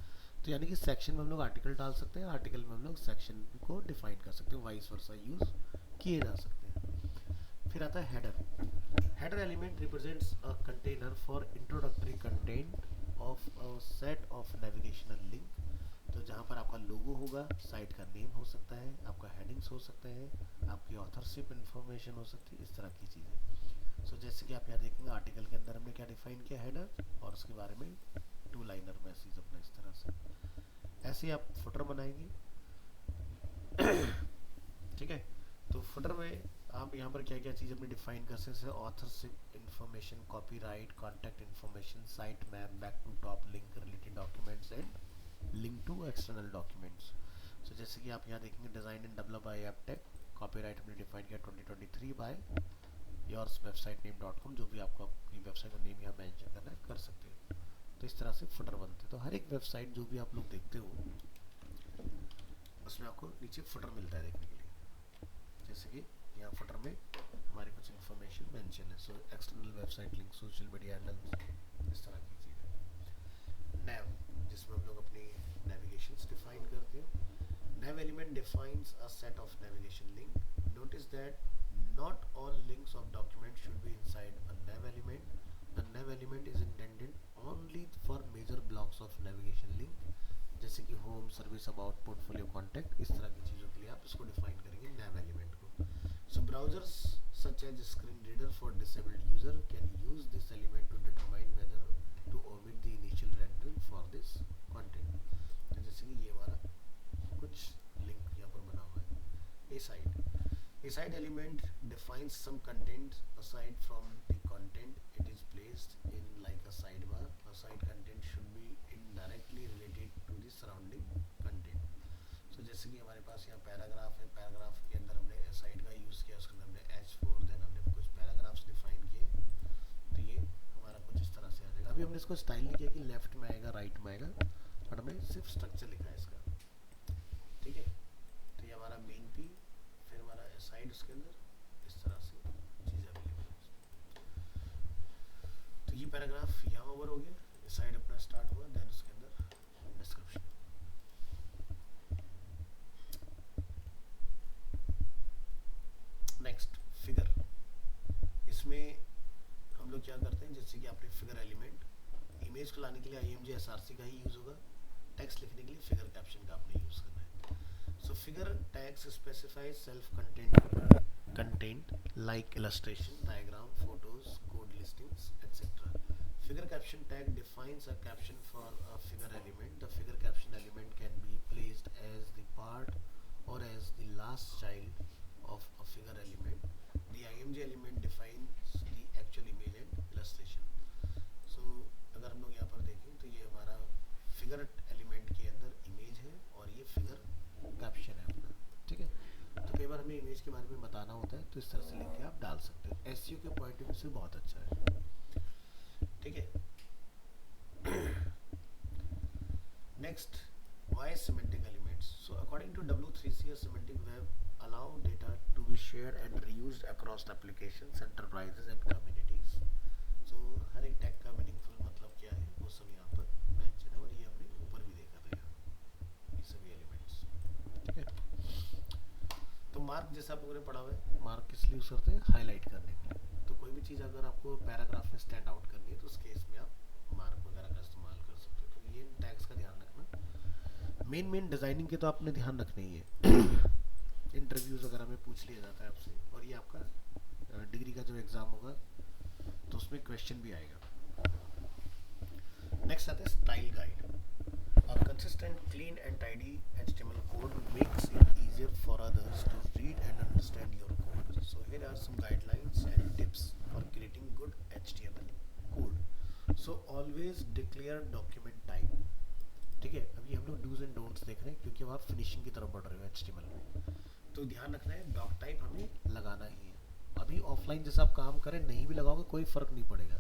तो यानी कि section में हम लोग article डाल सकते हैं, article में हम लोग सेक्शन को डिफाइन कर सकते हैं, वाइस वर्सा यूज किए जा सकते हैं। फिर आता है header. Header element represents a container for introductory content of a set of navigational link. तो जहाँ पर आपका लोगो होगा, साइट का नेम हो सकता है, आपका हेडिंग्स हो सकते हैं, आपकी ऑथरशिप इन्फॉर्मेशन हो सकती है, इस तरह की चीज़ें। सो जैसे कि आप यहाँ देखेंगे आर्टिकल के अंदर हमने क्या डिफाइन किया, हेडर, और उसके बारे में 2 लाइनर मैसेज अपना इस तरह से। ऐसे आप फुटर बनाएंगे ठीक है। तो फुटर में आप यहाँ पर क्या क्या चीज़ अपनी डिफाइन कर सकते हैं, authorship information, copyright, contact information, site map, back to top link, related documents and link to external documents. So जैसे कि आप यहाँ देखेंगे design and develop by Aptech, copyright हमने डिफाइन किया 2023 by yours website name .com, जो भी आपको अपनी वेबसाइट का नेम यहाँ मेंशन करना है कर सकते हैं। तो इस तरह से फुटर बनते हैं। तो हर एक वेबसाइट जो भी आप लोग देखते हो उसमें आपको नीचे फुटर मिलता है देखने के लिए। जैसे कि यहाँ फुटर में हमारी कुछ इन्फॉर्मेशन मेंशन है, so external website link, social media handles, इस तरह की चीज़ें। नैव, जिसमें हम लोग अपनी नेविगेशंस डिफाइन करते हैं। Nav element defines a set of navigation link. Notice that not all links of document should be inside a nav element। The nav element is intended only for major blocks of navigation link, जैसे कि home, service, about, portfolio, contact, इस तरह की चीज़ों के लिए आप इसको डिफाइन करेंगे nav एलिमेंट को। So browsers such as screen reader for disabled user can use this element to determine whether to omit the initial rendering for this content। तो जैसे कि ये हमारा कुछ लिंक यहाँ पर बना हुआ है। A side, a side element defines some content aside from the content it is placed in, like a sidebar। A side content should be indirectly related to the surrounding content। So जैसे कि हमारे पास यहाँ paragraph है, paragraph के अंदर हमने side का use किया, उसके अंदर हमने H4, देन हमने कुछ पैराग्राफ्स डिफाइन किए, तो ये हमारा कुछ इस तरह से आ जाएगा। अभी हमने इसको स्टाइल नहीं किया कि लेफ्ट में आएगा, राइट में आएगा, बट हमने सिर्फ स्ट्रक्चर लिखा है इसका, ठीक है। तो ये हमारा मेन पी, फिर हमारा साइड, उसके अंदर इस तरह से चीज़ें अवेलेबल है। पैराग्राफ यहाँ ओवर हो गया, इस साइड अपना स्टार्ट हुआ, देन उसके अंदर डिस्क्रिप्शन। नेक्स्ट फिगर, इसमें हम लोग क्या करते हैं, जैसे कि आपने फिगर एलिमेंट, इमेज को लाने के लिए IMG SRC का ही यूज होगा, टेक्स्ट लिखने के लिए फिगर कैप्शन का आपने यूज करना है। So figure tags specify self content like illustration, diagram, photos, code listings etc. Figure caption tag defines a caption for a figure element. The figure caption element can be placed as the part or as the last child of a figure element. The IMG element defines the actual image and illustration. So अगर हम लोग यहाँ पर देखें तो ये हमारा figure element के अंदर इमेज है और ये फिगर कैप्शन है अपना, ठीक है। तो कई बार हमें इमेज के बारे में बताना होता है तो इस तरह से लिख के आप डाल सकते हो, SEO के पॉइंट ऑफ व्यू से बहुत अच्छा है, ठीक है। Next, why semantic elements? So according to W3C, a semantic web allow data to be shared and reused across applications, enterprises and communities. So हर एक टैग का मीनिंगफुल मतलब क्या है वो सब यहाँ पर मेंशन है, और ये हमने ऊपर भी देखा था यहाँ, ये सभी एलिमेंट्स, ठीक है। तो मार्क जैसा आप लोगों ने पढ़ा हुआ है, मार्क किस लिए यूज करते हैं, हाईलाइट करने के लिए। तो कोई भी चीज़ अगर आपको पैराग्राफ में स्टैंड आउट करनी है तो उस केस में आप मार्क वगैरह का इस्तेमाल कर सकते हो। तो ये टैग्स का ध्यान रखना। मेन डिजाइनिंग के तो आपने ध्यान रखना ही है। इंटरव्यूज वगैरह में पूछ लिया जाता है आपसे, और ये आपका डिग्री का जो एग्जाम होगा तो उसमें क्वेश्चन भी आएगा। नेक्स्ट आता है style guide. A consistent, clean and tidy HTML code makes it easier for others to read and understand your code. So here are some guidelines and tips for creating good HTML code. So always declare document type. ठीक है, अभी हम लोग dos and don'ts देख रहे हैं क्योंकि अब आप फिनिशिंग की तरफ बढ़ रहे हो HTML में, तो ध्यान रखना है डॉक टाइप हमें लगाना ही है। अभी ऑफलाइन जैसा आप काम करें नहीं भी लगाओगे कोई फर्क नहीं पड़ेगा,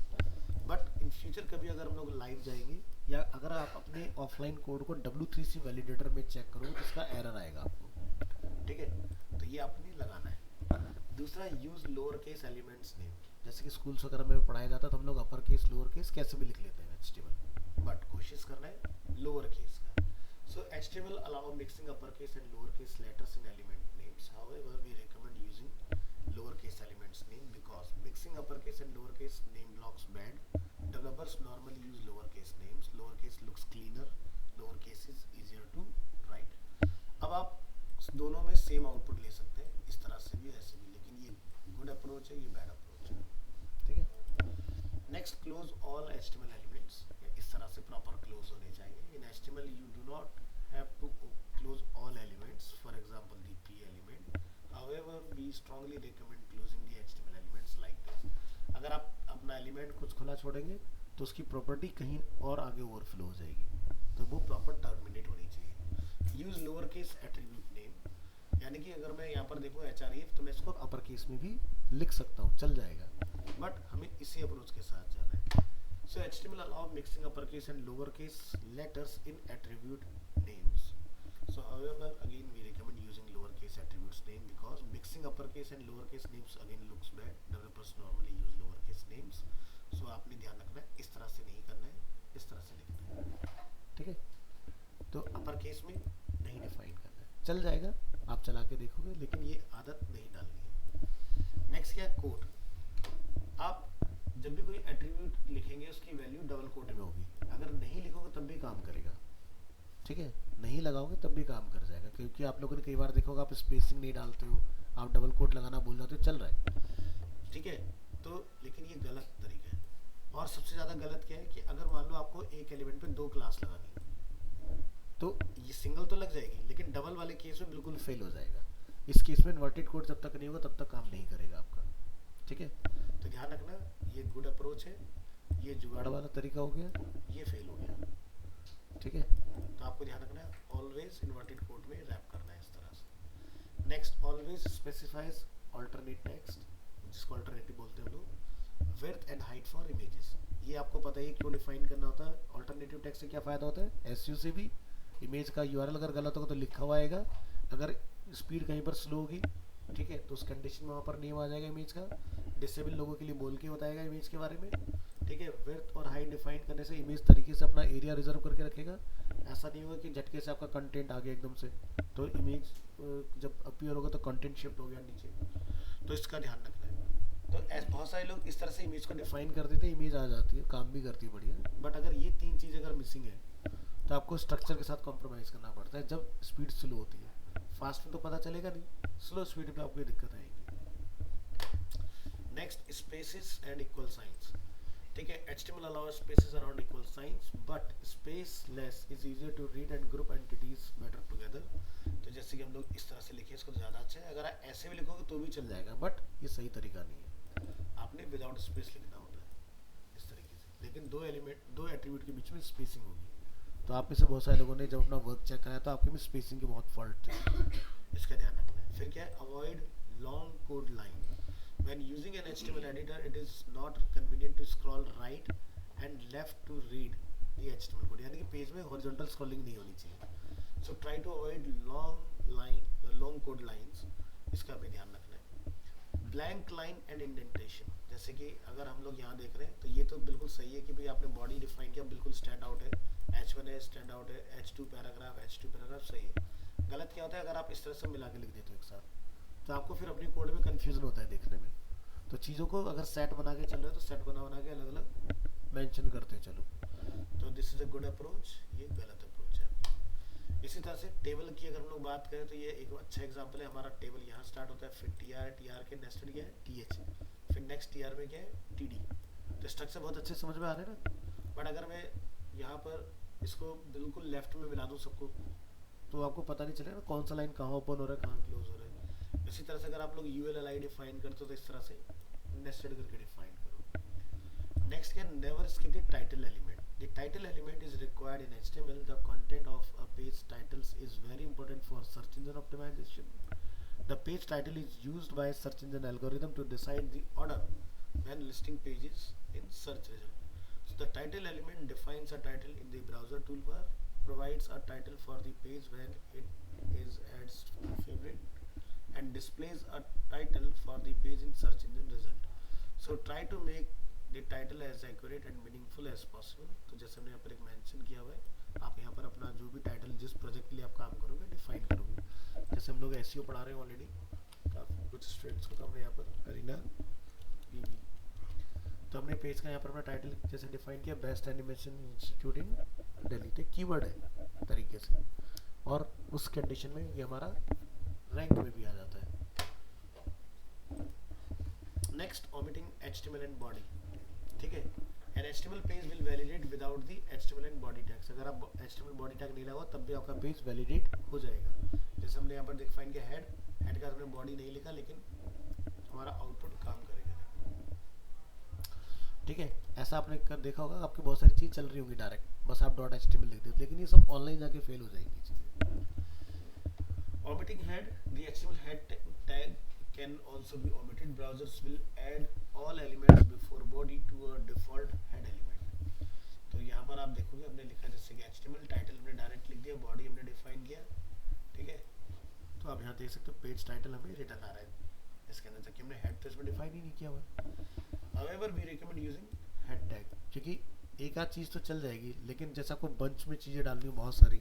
बट इन फ्यूचर कभी अगर हम लोग लाइव जाएंगे या अगर आप अपने ऑफलाइन कोड को W3C वैलिडेटर में चेक करोगे तो इसका एरर आएगा आपको, ठीक है। तो ये आपने लगाना है। दूसरा, use lower case elements name. जैसे कि स्कूल्स वगैरह में पढ़ाया जाता है तो हम लोग अपर केस लोअर केस कैसे भी लिख लेते हैं HTML, बट कोशिश करना है लोअर केस का। So HTML allow mixing uppercase and lowercase letters in element names. However, we recommend using lowercase elements name because mixing uppercase and lowercase name blocks bad. Developers normally use lowercase names. Lowercase looks cleaner. Lowercase is easier to write. अब आप दोनों में same output ले सकते हैं, इस तरह से भी ऐसे भी, लेकिन ये गुड अप्रोच है, ये बैड अप्रोच है, ठीक है। Next, close all HTML elements. इस तरह से प्रॉपर क्लोज होने चाहिए। इन HTML you do not have to close all elements, for example the P element. However, we strongly recommend closing the HTML elements like this. अगर आप अपना element कुछ खुला छोड़ेंगे तो उसकी प्रॉपर्टी कहीं और आगे ओवरफ्लो हो जाएगी, तो वो प्रॉपर टर्मिनेट होनी चाहिए। Use lower case attribute name, यानी कि अगर मैं यहाँ पर देखूँ HREF तो मैं इसको अपर केस में भी लिख सकता हूँ, चल जाएगा, बट हमें इसी अप्रोच के साथ जाना है। So HTML allow mixing uppercase and lowercase letters in attribute names. So however, again we recommend using lowercase attributes name because mixing uppercase and lowercase names again looks bad. Developers normally use lowercase names. So आपने ध्यान रखना है, इस तरह से नहीं करना है, इस तरह से लिखना है, ठीक है। तो अपर केस में नहीं डिफाइन करना है, चल जाएगा, आप चला के देखोगे, लेकिन ये आदत नहीं डालनी है। नेक्स्ट क्या है, कोड। आप जब भी कोई एट्रीब्यूट लिखेंगे उसकी वैल्यू डबल कोट में होगी, अगर नहीं लिखोगे तब भी काम करेगा, ठीक है, नहीं लगाओगे तब भी काम कर जाएगा, क्योंकि आप लोगों ने कई बार देखोगे आप स्पेसिंग नहीं डालते हो, आप डबल कोट लगाना भूल जाते हो, चल रहा है, ठीक है। तो लेकिन ये गलत तरीका है। और सबसे ज़्यादा गलत क्या है कि अगर मान लो आपको एक एलिमेंट पे 2 क्लास लगानी है तो ये सिंगल तो लग जाएगी, लेकिन डबल वाले केस में बिल्कुल फेल हो जाएगा। इस केस में इन्वर्टेड कोड जब तक नहीं होगा तब तक काम नहीं करेगा आपका, ठीक है। तो ध्यान रखना, ये गुड अप्रोच है, ये जुगाड़ वाला तरीका हो गया, ये फेल हो गया, ठीक है। तो आपको ध्यान रखना है, ऑलवेज इन्वर्टेड कोड में रैप करना है इस तरह से। Next, always specifies alternate text, जिसको अल्टरनेटिव बोलते हैं हम लोग, width and height for images. ये आपको पता है क्यों डिफाइन करना होता है। अल्टरनेटिव टेक्स्ट से क्या फायदा होता है, एसईओ से भी, इमेज का यूआरएल अगर गलत होगा तो लिखा हुआ आएगा, अगर स्पीड कहीं पर स्लो होगी, ठीक है, तो उस कंडीशन में वहाँ पर नेम आ जाएगा इमेज का, डिसेबल लोगों के लिए बोल के बताएगा इमेज के बारे में, ठीक है, विड्थ और हाइट डिफाइन करने से इमेज तरीके से अपना एरिया रिजर्व करके रखेगा। ऐसा नहीं होगा कि झटके से आपका कंटेंट आ गया एकदम से, तो इमेज जब अपीयर होगा तो कंटेंट शिफ्ट हो गया नीचे, तो इसका ध्यान रखना है। तो ऐसे बहुत सारे लोग इस तरह से इमेज को डिफाइन कर देते हैं, इमेज आ जाती है, काम भी करती है बढ़िया, बट अगर ये तीन चीज़ अगर मिसिंग है तो आपको स्ट्रक्चर के साथ कॉम्प्रोमाइज़ करना पड़ता है जब स्पीड स्लो होती है। फास्ट में तो पता चलेगा नहीं, स्लो स्पीड पे आपको ये दिक्कत आएगी। Next, spaces and equal signs. ठीक है, HTML allows spaces around equal signs but spaceless is easier to read and group entities better together. तो जैसे कि हम लोग इस तरह से लिखे इसको तो ज़्यादा अच्छा है, अगर आप ऐसे भी लिखोगे तो भी चल जाएगा, बट ये सही तरीका नहीं है, आपने विदाउट स्पेस लिखना होता है इस तरीके से। लेकिन दो एट्रीब्यूट के बीच में स्पेसिंग होगी। तो आप में से बहुत सारे लोगों ने जब अपना वर्क चेक कराया तो आपके में स्पेसिंग की बहुत फॉल्ट थी, इसका ध्यान रखना है। फिर क्या है, avoid long code line. When using an HTML editor, it is not convenient to scroll right and left to read the HTML code. यानी कि पेज में horizontal scrolling नहीं होनी चाहिए। So try to avoid long code lines. इसका भी ध्यान रखना है। Blank line and indentation. जैसे कि अगर हम लोग यहाँ देख रहे हैं तो ये तो बिल्कुल सही है कि भाई आपने बॉडी डिफाइन किया, बिल्कुल स्टैंड आउट है, H1 है स्टैंड आउट है, H2 पैराग्राफ, H2 पैराग्राफ, सही है। गलत क्या होता है, अगर आप इस तरह से मिला के लिख देते हो एक साथ तो आपको फिर अपनी कोड में कंफ्यूजन होता है देखने में। तो चीज़ों को अगर सेट बना के चल रहे हो तो सेट बना के अलग अलग मेंशन करते चलो। तो this is a good approach, ये गलत अप्रोच है। इसी तरह से टेबल की अगर हम लोग बात करें तो ये एक अच्छा एग्जांपल है। हमारा टेबल यहाँ स्टार्ट होता है, फिर टी आर के नेक्स्ट क्या है TH, फिर नेक्स्ट TR में क्या है TD। तो स्ट्रक्चर बहुत अच्छे समझ में आ रहे हैं ना। बट अगर मैं यहाँ पर इसको बिल्कुल लेफ्ट में मिला दूँ सबको तो आपको पता नहीं चलेगा कौन सा लाइन कहाँ ओपन हो रहा है कहाँ क्लोज हो रहा है। इसी तरह से अगर आप लोग ULLI डिफाइन करते हो तो इस तरह से नेस्टेड करके डिफाइन करो। नेक्स्ट क्या, never skip the title element. The title element is required in HTML। The content of a page titles is very important for search engine optimisation. The page title is used by search engine algorithm to decide the order when listing pages in search result. So the title element defines a title in the browser toolbar, provides a title for the page when it is adds favorite, and displays a title for the page in search engine result. So try to make the title as accurate and meaningful as possible. तो जैसे हमने यहाँ पर एक mention किया हुआ है, आप यहाँ पर अपना जो भी टाइटल जिस प्रोजेक्ट के लिए आप काम करोगे डिफाइन करोगे। जैसे हम लोग SEO पढ़ा रहे हैं ऑलरेडी, काफ़ी कुछ स्टूडेंट्स को, तो हमने यहाँ पर करीना PV, तो हमने पेज का यहाँ पर अपना टाइटल जैसे डिफाइन किया, बेस्ट एनिमेशन इंस्टीट्यूट इन दिल्ली, तो कीवर्ड है तरीके से, और उस कंडीशन में ये हमारा रैंक में भी आ जाता है। Next, omitting HTML and body. ठीक है, an HTML page will validate without the HTML and body tags. अगर आप HTML बॉडी टैग नहीं लगा तब भी आपका पेज वैलिडेट हो जाएगा। जैसे हमने यहाँ पर डिफाइन किया हेड का हमने बॉडी नहीं लिखा, लेकिन हमारा आउटपुट काम करेगा। ठीक है, ऐसा आपने कर देखा होगा, आपकी बहुत सारी चीज़ चल रही होंगी डायरेक्ट, बस आप .html लिख देते, लेकिन ये सब ऑनलाइन जाके फेल हो जाएंगी चीज़ें। Omitting head, the HTML head tag can also be omitted. Browsers will add all elements before body to a default head element. तो यहाँ पर आप देखोगे हमने लिखा जैसे कि HTML टाइटल हमने डायरेक्ट लिख दिया, बॉडी हमने डिफाइन किया। ठीक है, तो आप यहाँ देख सकते हो पेज टाइटल हमें रिटर्न आ रहा है इसके अंदर, जबकि हमने हेड तो इसमें डिफाइन ही नहीं किया हुआ। However, we recommend using head tag, क्योंकि एक आध चीज़ तो चल जाएगी, लेकिन जैसे आपको बंच में चीज़ें डालनी हो बहुत सारी,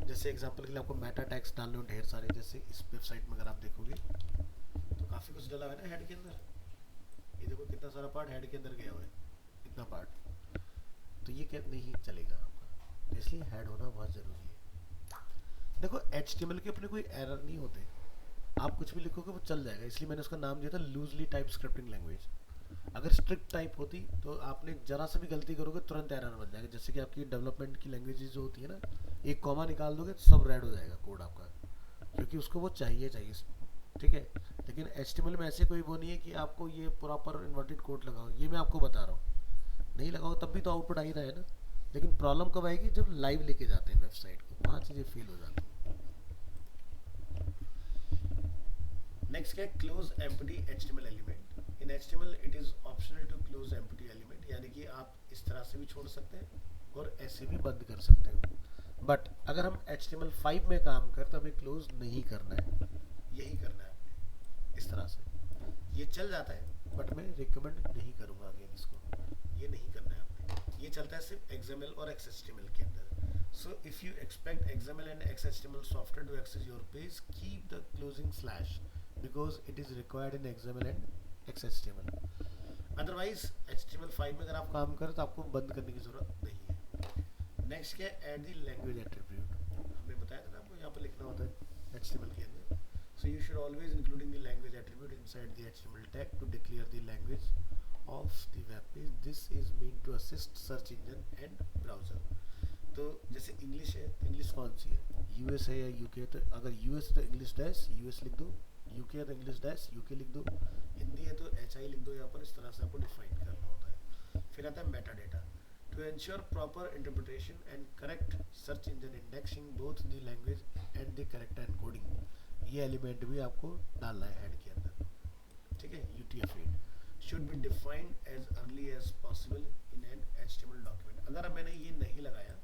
जैसे एग्जांपल के लिए आपको मेटा टैग्स डालने हो ढेर सारे, जैसे इस वेबसाइट में अगर आप देखोगे तो काफ़ी कुछ डाला हुआ है ना हेड के अंदर। ये देखो कितना सारा पार्ट हेड के अंदर गया हुआ है, इतना पार्ट, तो ये क्या नहीं चलेगा आपका, तो इसलिए हेड होना बहुत ज़रूरी है। देखो HTML के अपने कोई एरर नहीं होते, आप कुछ भी लिखोगे वो चल जाएगा, इसलिए मैंने उसका नाम दिया था लूजली टाइप स्क्रिप्टिंग लैंग्वेज। अगर स्ट्रिक्ट टाइप होती तो आपने जरा सा भी गलती करोगे तुरंत एरर बन जाएगा। जैसे कि आपकी डेवलपमेंट की लैंग्वेजेस जो होती है ना, एक कॉमा निकाल दोगे तो सब रेड हो जाएगा कोड आपका, क्योंकि उसको वो चाहिए। ठीक है, लेकिन HTML में ऐसे कोई वो नहीं है कि आपको ये प्रॉपर इन्वर्टेड कोड लगाओ, ये मैं आपको बता रहा हूँ, नहीं लगाओ तब भी तो आउटपुट आ ही रहा है ना। लेकिन प्रॉब्लम कब आएगी, जब लाइव लेके जाते हैं वेबसाइट को, वहाँ चीज़ें फेल हो जाती हैं। नेक्स्ट क्या है, close empty HTML element. In HTML it is optional to close empty element, यानी कि आप इस तरह से भी छोड़ सकते हैं और ऐसे भी बंद कर सकते हो। बट अगर हम HTML5 में काम कर तो हमें क्लोज नहीं करना है, यही करना है आपने इस तरह से। ये चल जाता है बट मैं रिकमेंड नहीं करूँगा अगेन इसको, ये नहीं करना है आपने, ये चलता है सिर्फ XML और XHTML के अंदर. So if you expect XML and XHTML software to access your page, keep the closing slash because it is required in XML and XHTML. Otherwise HTML5 में अगर आप काम करें तो आपको बंद करने की जरूरत नहीं है. नेक्स्ट क्या है, ऐड द लैंग्वेज एट्रीब्यूट. हमने बताया था ना आपको यहाँ पर लिखना होता है HTML के अंदर. So you should always including the language attribute inside the HTML tag to declare the language of the web page. This is meant to assist search engine and browser. तो जैसे इंग्लिश है, English कौन सी है, US है या UK, तो अगर US तो इंग्लिश डैश यूएस लिख दो, यूके है तो इंग्लिश डैश यूके लिख दो, हिंदी है तो HI लिख दो यहाँ पर. इस तरह से आपको डिफाइन करना होता है. फिर आता है Meta data. To ensure proper interpretation and correct search engine indexing, both the language and the character encoding, ये एलिमेंट भी आपको डालना है हेड के अंदर. ठीक है, UTF-8 should be defined as early as possible in an HTML document. अगर मैंने ये नहीं लगाया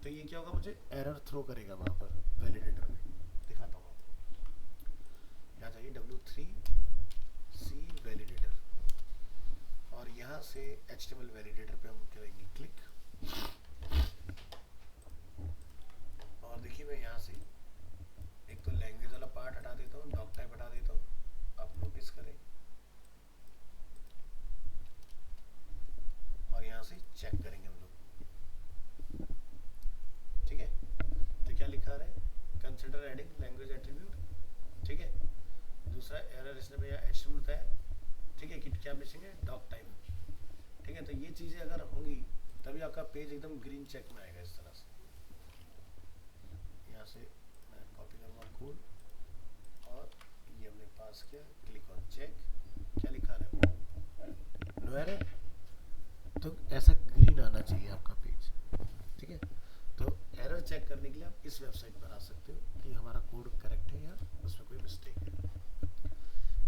तो ये क्या होगा, मुझे एरर थ्रो करेगा वहाँ पर वैलिडेटर में. दिखाता हूँ आपको. यहाँ जाइए W3C वैलिडेटर और यहाँ से HTML वैलिडेटर पे हम करेंगे क्लिक. और देखिए मैं यहाँ से एक तो लैंग्वेज वाला पार्ट हटा देता हूँ, डॉक टाइप हटा देता हूँ. आप नोटिस करें और यहाँ से चेक करेंगे हम लोग. ठीक है, तो क्या लिखा रहा है, कंसिडर एडिंग लैंग्वेज एट्रीब्यूट. ठीक है, दूसरा एरर इसने भैया HTML बताया. ठीक है, कि क्या मिसिंग है, डॉक टाइप. ठीक है, तो ये चीज़ें अगर होंगी तभी आपका पेज एकदम ग्रीन चेक में आएगा इस तरह से. यहाँ से मैं कॉपी करूँगा कोड और ये हमने पास किया, क्लिक ऑन चेक. क्या लिखा है, नो एरर. तो ऐसा ग्रीन आना चाहिए आपका पेज. ठीक है, तो एरर चेक करने के लिए आप इस वेबसाइट पर आ सकते हो कि हमारा कोड करेक्ट है या उसमें कोई मिस्टेक है.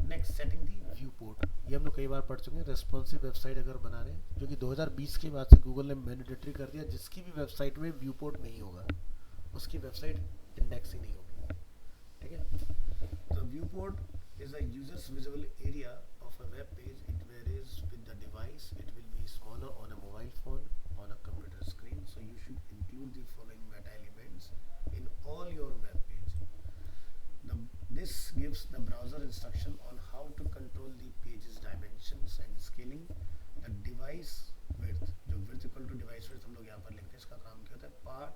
नेक्स्ट, सेटिंग दी व्यू पोर्ट. ये हम लोग कई बार पढ़ चुके हैं. रेस्पॉन्सिव वेबसाइट अगर बना रहे हैं, जो कि 2020 के बाद से गूगल ने मैंडेटरी कर दिया, जिसकी भी वेबसाइट में व्यू पोर्ट नहीं होगा उसकी वेबसाइट इंडेक्स ही नहीं होगी. ठीक है, तो view port is a users visible area of a web page. It varies with the device. It will be smaller on a mobile phone, on a computer screen. So you should include the following Meta elements in all your web page. This gives the browser instruction on how to control the page's dimensions and scaling. The device width, जो width equal to device width हम लोग यहाँ पर लिखते हैं, इसका काम क्या होता है, part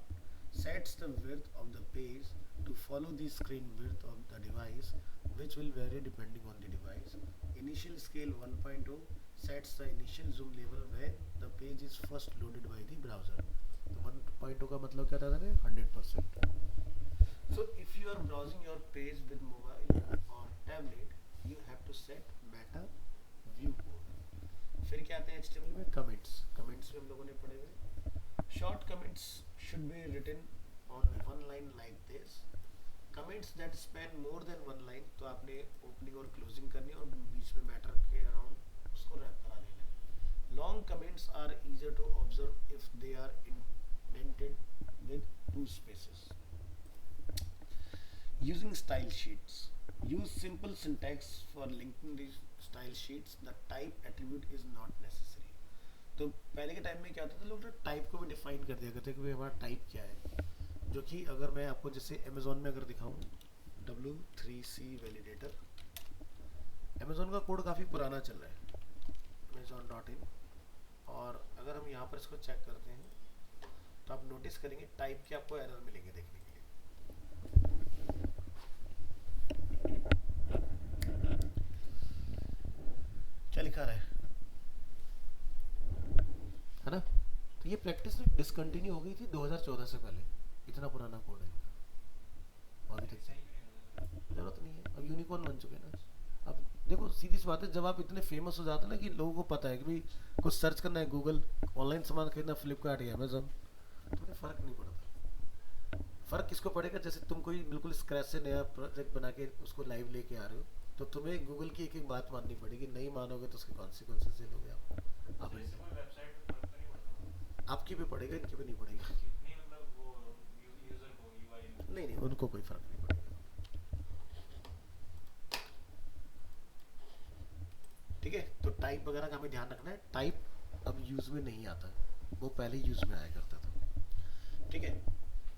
sets the width of the page to follow the screen width of the device, which will vary depending on the device. Initial scale 1.0 sets the initial zoom level when the page is first loaded by the browser. तो 1.0 का मतलब क्या था, 100%. So if you are browsing your page with mobile or tablet, you have to set meta viewport. फिर क्या आते हैं HTML में, comments. Comments में हम लोगों ने पढ़े हुए. Short comments should be written on one line like this. Comments that span more than one line, तो आपने opening और closing करनी और बीच में matter के around उसको wrap करा लेना है. Long comments are easier to observe if they are indented with 2 spaces. Using style sheets. Use simple syntax for linking these style sheets. The type attribute is not necessary. तो पहले के time में क्या होता था, लोग टाइप को भी डिफाइन कर दिया करते कि हमारा टाइप क्या है. जो कि अगर मैं आपको जैसे अमेजोन में अगर दिखाऊं, W3C वैलिडेटर. अमेजोन का कोड काफ़ी पुराना चल रहा है, amazon.in. और अगर हम यहाँ पर इसको चेक करते हैं तो आप नोटिस करेंगे टाइप के आपको एरर मिलेंगे देखने के लिए. क्या लिखा रहा है ना. तो ये प्रैक्टिस डिसकंटिन्यू हो गई थी 2014 से पहले. इतना पुराना कोड है इनका, अभी तक जरूरत नहीं है. अब यूनिकॉर्न बन चुके हैं ना. अब देखो सीधी सी बात है, जब आप इतने फेमस हो जाते हैं ना कि लोगों को पता है कि भाई कुछ सर्च करना है गूगल, ऑनलाइन सामान खरीदना फ्लिपकार्ट या अमेजोन, तो उन्हें फ़र्क नहीं पड़ता. फ़र्क किसको पड़ेगा, जैसे तुम कोई बिल्कुल स्क्रैच से नया प्रोजेक्ट बना के उसको लाइव लेके आ रहे हो, तो तुम्हें गूगल की एक एक बात माननी पड़ेगी. नहीं मानोगे तो उसके कॉन्सिक्वेंसेस झेलोगे आप. आपकी भी पड़ेगा, इनकी भी नहीं पड़ेगा. नहीं नहीं, उनको कोई फर्क नहीं पड़ेगा. ठीक है, तो टाइप वगैरह का हमें ध्यान रखना है. टाइप, अब अब यूज़ में नहीं आता, वो पहले यूज़ में आया करता था। ठीक है।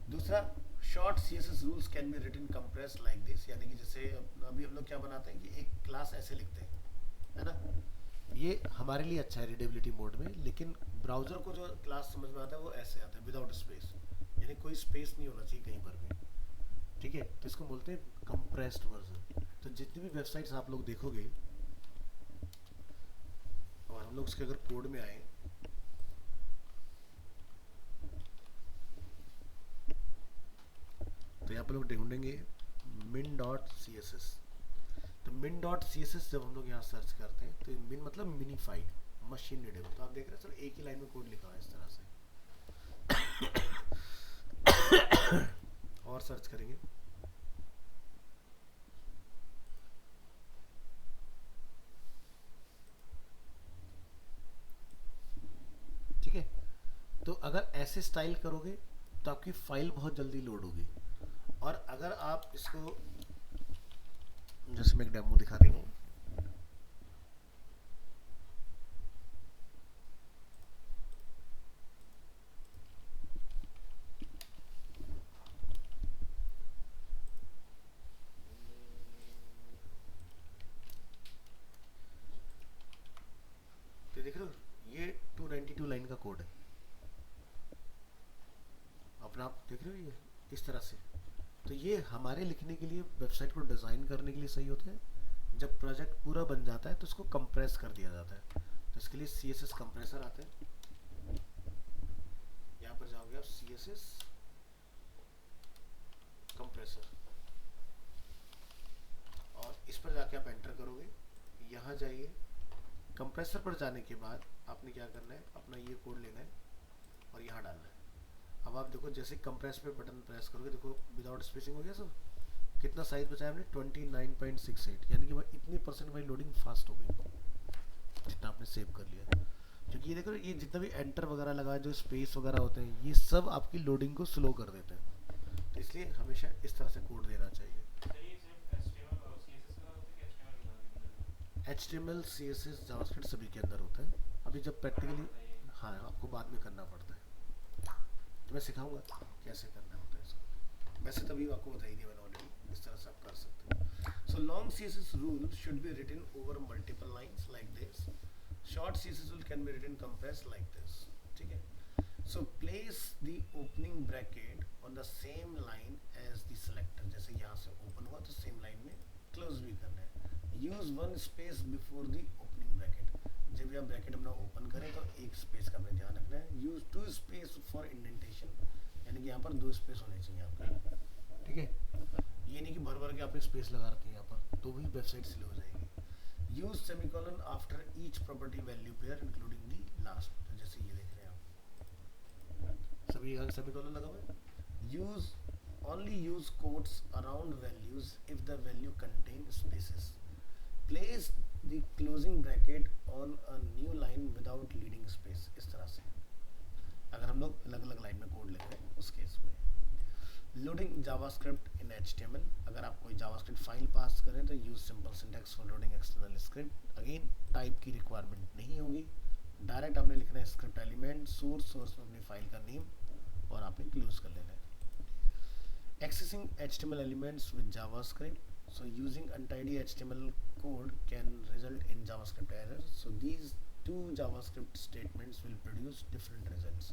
दूसरा, short C S S rules can be written compress like this, यानी कि जैसे अभी हम लोग क्या बनाते हैं कि एक क्लास ऐसे लिखते हैं, है ना। ये हमारे लिए अच्छा है रीडेबिलिटी मोड में, लेकिन ब्राउज़र को जो क्लास समझ में आता है वो ऐसे आता है, विदाउट स्पेस, यानी कोई स्पेस नहीं होना चाहिए कहीं पर भी। ठीक है, तो इसको बोलते हैं कंप्रेस्ड वर्जन। तो जितनी भी वेबसाइट्स आप लोग देखोगे और हम लोग उसके अगर कोड में आए, तो यहाँ पर लोग ढूंढेंगे min.css। तो min.css जब हम लोग यहाँ सर्च करते हैं तो min मतलब मिनीफाइड, मशीन रीडेबल। तो आप देख रहे हैं सर एक ही लाइन में कोड लिखा हुआ है इस तरह से। और सर्च करेंगे, ठीक है। तो अगर ऐसे स्टाइल करोगे तो आपकी फाइल बहुत जल्दी लोड होगी। और अगर आप इसको, जैसे मैं एक डेमो दिखा रही हूँ, तो देख रहे हो ये 292 लाइन का कोड है, अपना आप देख रहे हो ये इस तरह से। तो ये हमारे लिखने के लिए, वेबसाइट को डिज़ाइन करने के लिए सही होता है। जब प्रोजेक्ट पूरा बन जाता है तो उसको कंप्रेस कर दिया जाता है, तो इसके लिए सी एस एस कंप्रेसर आता है। यहाँ पर जाओगे आप सी एस एस कंप्रेसर, और इस पर जाके आप एंटर करोगे, यहाँ जाइए। कंप्रेसर पर जाने के बाद आपने क्या करना है, अपना ये कोड लेना है और यहाँ डालना है। अब आप देखो जैसे कंप्रेस पे बटन प्रेस करोगे, देखो विदाउट स्पेसिंग हो गया सब। कितना साइज बचा है हमने, 29.68, यानी कि भाई इतनी परसेंट भाई लोडिंग फास्ट हो गई जितना आपने सेव कर लिया। क्योंकि ये देखो ये जितना भी एंटर वगैरह लगा, जो स्पेस वगैरह होते हैं, ये सब आपकी लोडिंग को स्लो कर देते हैं। तो इसलिए हमेशा इस तरह से कोड देना चाहिए। HTML CSS जावास्क्रिप्ट सभी के अंदर होता है। अभी जब प्रैक्टिकली, हाँ आपको बाद में करना पड़ता है, तो मैं सिखाऊंगा कैसे करना होता है इसको। वैसे तभी आपको बता ही दिया मैंने ऑलरेडी, इस तरह से आप कर सकते हो। So long CSS rule should be written over multiple lines like this. Short CSS rule can be written compressed like this. ठीक है। So place the opening bracket on the same line as the selector, जैसे यहाँ से open हुआ तो same line में close भी करना है। Use one space before the opening bracket, जब भी आप ब्रैकेट अपना ओपन करें तो एक स्पेस का अपने ध्यान रखना है। Use two space for indentation, यानी कि यहाँ पर 2 स्पेस होने चाहिए आपके। ठीक है, ये नहीं कि भर भर के आपने स्पेस लगा रखी है यहाँ पर, तो भी वेबसाइट स्लो हो जाएगी। Use semicolon after each property value pair including the last, तो जैसे ये देख रहे हैं आप, सभी जगह सेमीकोलन लगा हुआ है। Use only use quotes around values if the value contain spaces. Place the closing bracket on a new line without leading space, इस तरह से अगर हम लोग अलग अलग लाइन में कोड लिख रहे हैं उस केस में। लोडिंग जावास्क्रिप्ट इन HTML, अगर आप कोई जावास्क्रिप्ट फाइल पास करें तो use simple syntax for loading external script. Again type की रिक्वायरमेंट नहीं होगी, डायरेक्ट आपने लिखना है स्क्रिप्ट एलिमेंट, सोर्स में अपनी फाइल का नेम, और आपने क्लोज कर लेना है। Accessing HTML elements with JavaScript, so using untidy HTML code can result in JavaScript errors. So these two JavaScript statements will produce different results.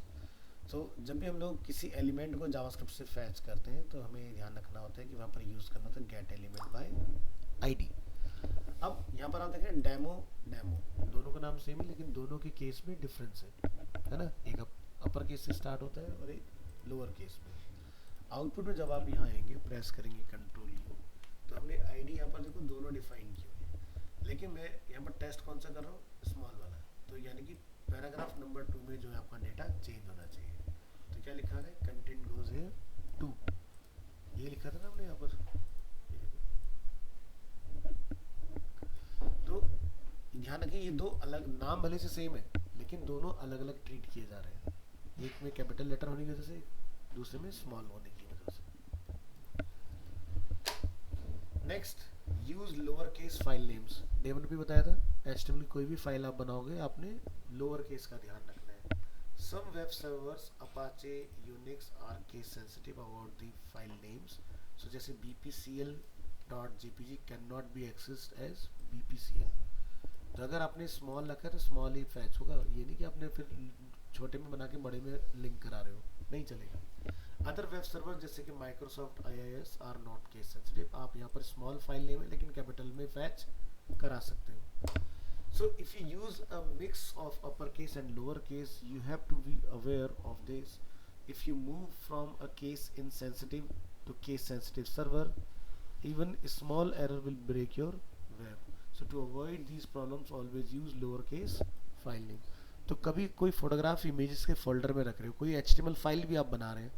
So जब भी हम लोग किसी एलिमेंट को JavaScript से फैच करते हैं तो हमें ध्यान रखना होता है कि वहाँ पर यूज़ करना होता है गेट एलिमेंट बाय ID। अब यहाँ पर आप देख रहे हैं डेमो, दोनों का नाम सेम है लेकिन दोनों के केस में डिफरेंस है ना। एक अपर केस से स्टार्ट होता है और एक लोअर केस में। आउटपुट में जब आप यहाँ आएंगे, प्रेस करेंगे कंट्रोल U, तो हमने ID यहाँ पर देखो दोनों डिफाइन की हुई है, लेकिन मैं यहाँ पर टेस्ट कौन सा कर रहा हूँ, स्मॉल वाला। तो यानी कि पैराग्राफ नंबर 2 में जो है आपका डेटा चेंज होना चाहिए। तो क्या लिखा है, कंटेंट गोज हियर टू, ये लिखा था ना हमने यहाँ पर। तो ध्यान रखिए ये दो अलग नाम भले से सेम है लेकिन दोनों अलग अलग ट्रीट किए जा रहे हैं। एक में कैपिटल लेटर होने की वजह से, दूसरे में स्मॉल होने की वजह से। Next, use lower case file names. डेमन भी बताया था HTML कोई भी फाइल आप बनाओगे आपने लोअर केस का ध्यान रखना है। Some web servers Apache Unix are case sensitive about the file names, so जैसे bpcl.jpg can not be accessed as bpcl। तो अगर आपने स्मॉल रखा है तो स्मॉल ही फैच होगा, ये नहीं कि आपने फिर छोटे में बना के बड़े में लिंक करा रहे हो, नहीं चलेगा। अदर वेब सर्वर जैसे कि Microsoft IIS are not case sensitive, आप यहाँ पर स्मॉल फाइल नेम है लेकिन कैपिटल में फैच करा सकते हो। So if you use a mix of uppercase and lowercase, you have to be aware of this. If you move from a case insensitive to case sensitive server, even a small error will break your web. So to avoid these problems, always use lowercase file name. तो कभी कोई photograph images के folder में रख रहे हो, कोई HTML file भी आप बना रहे हैं,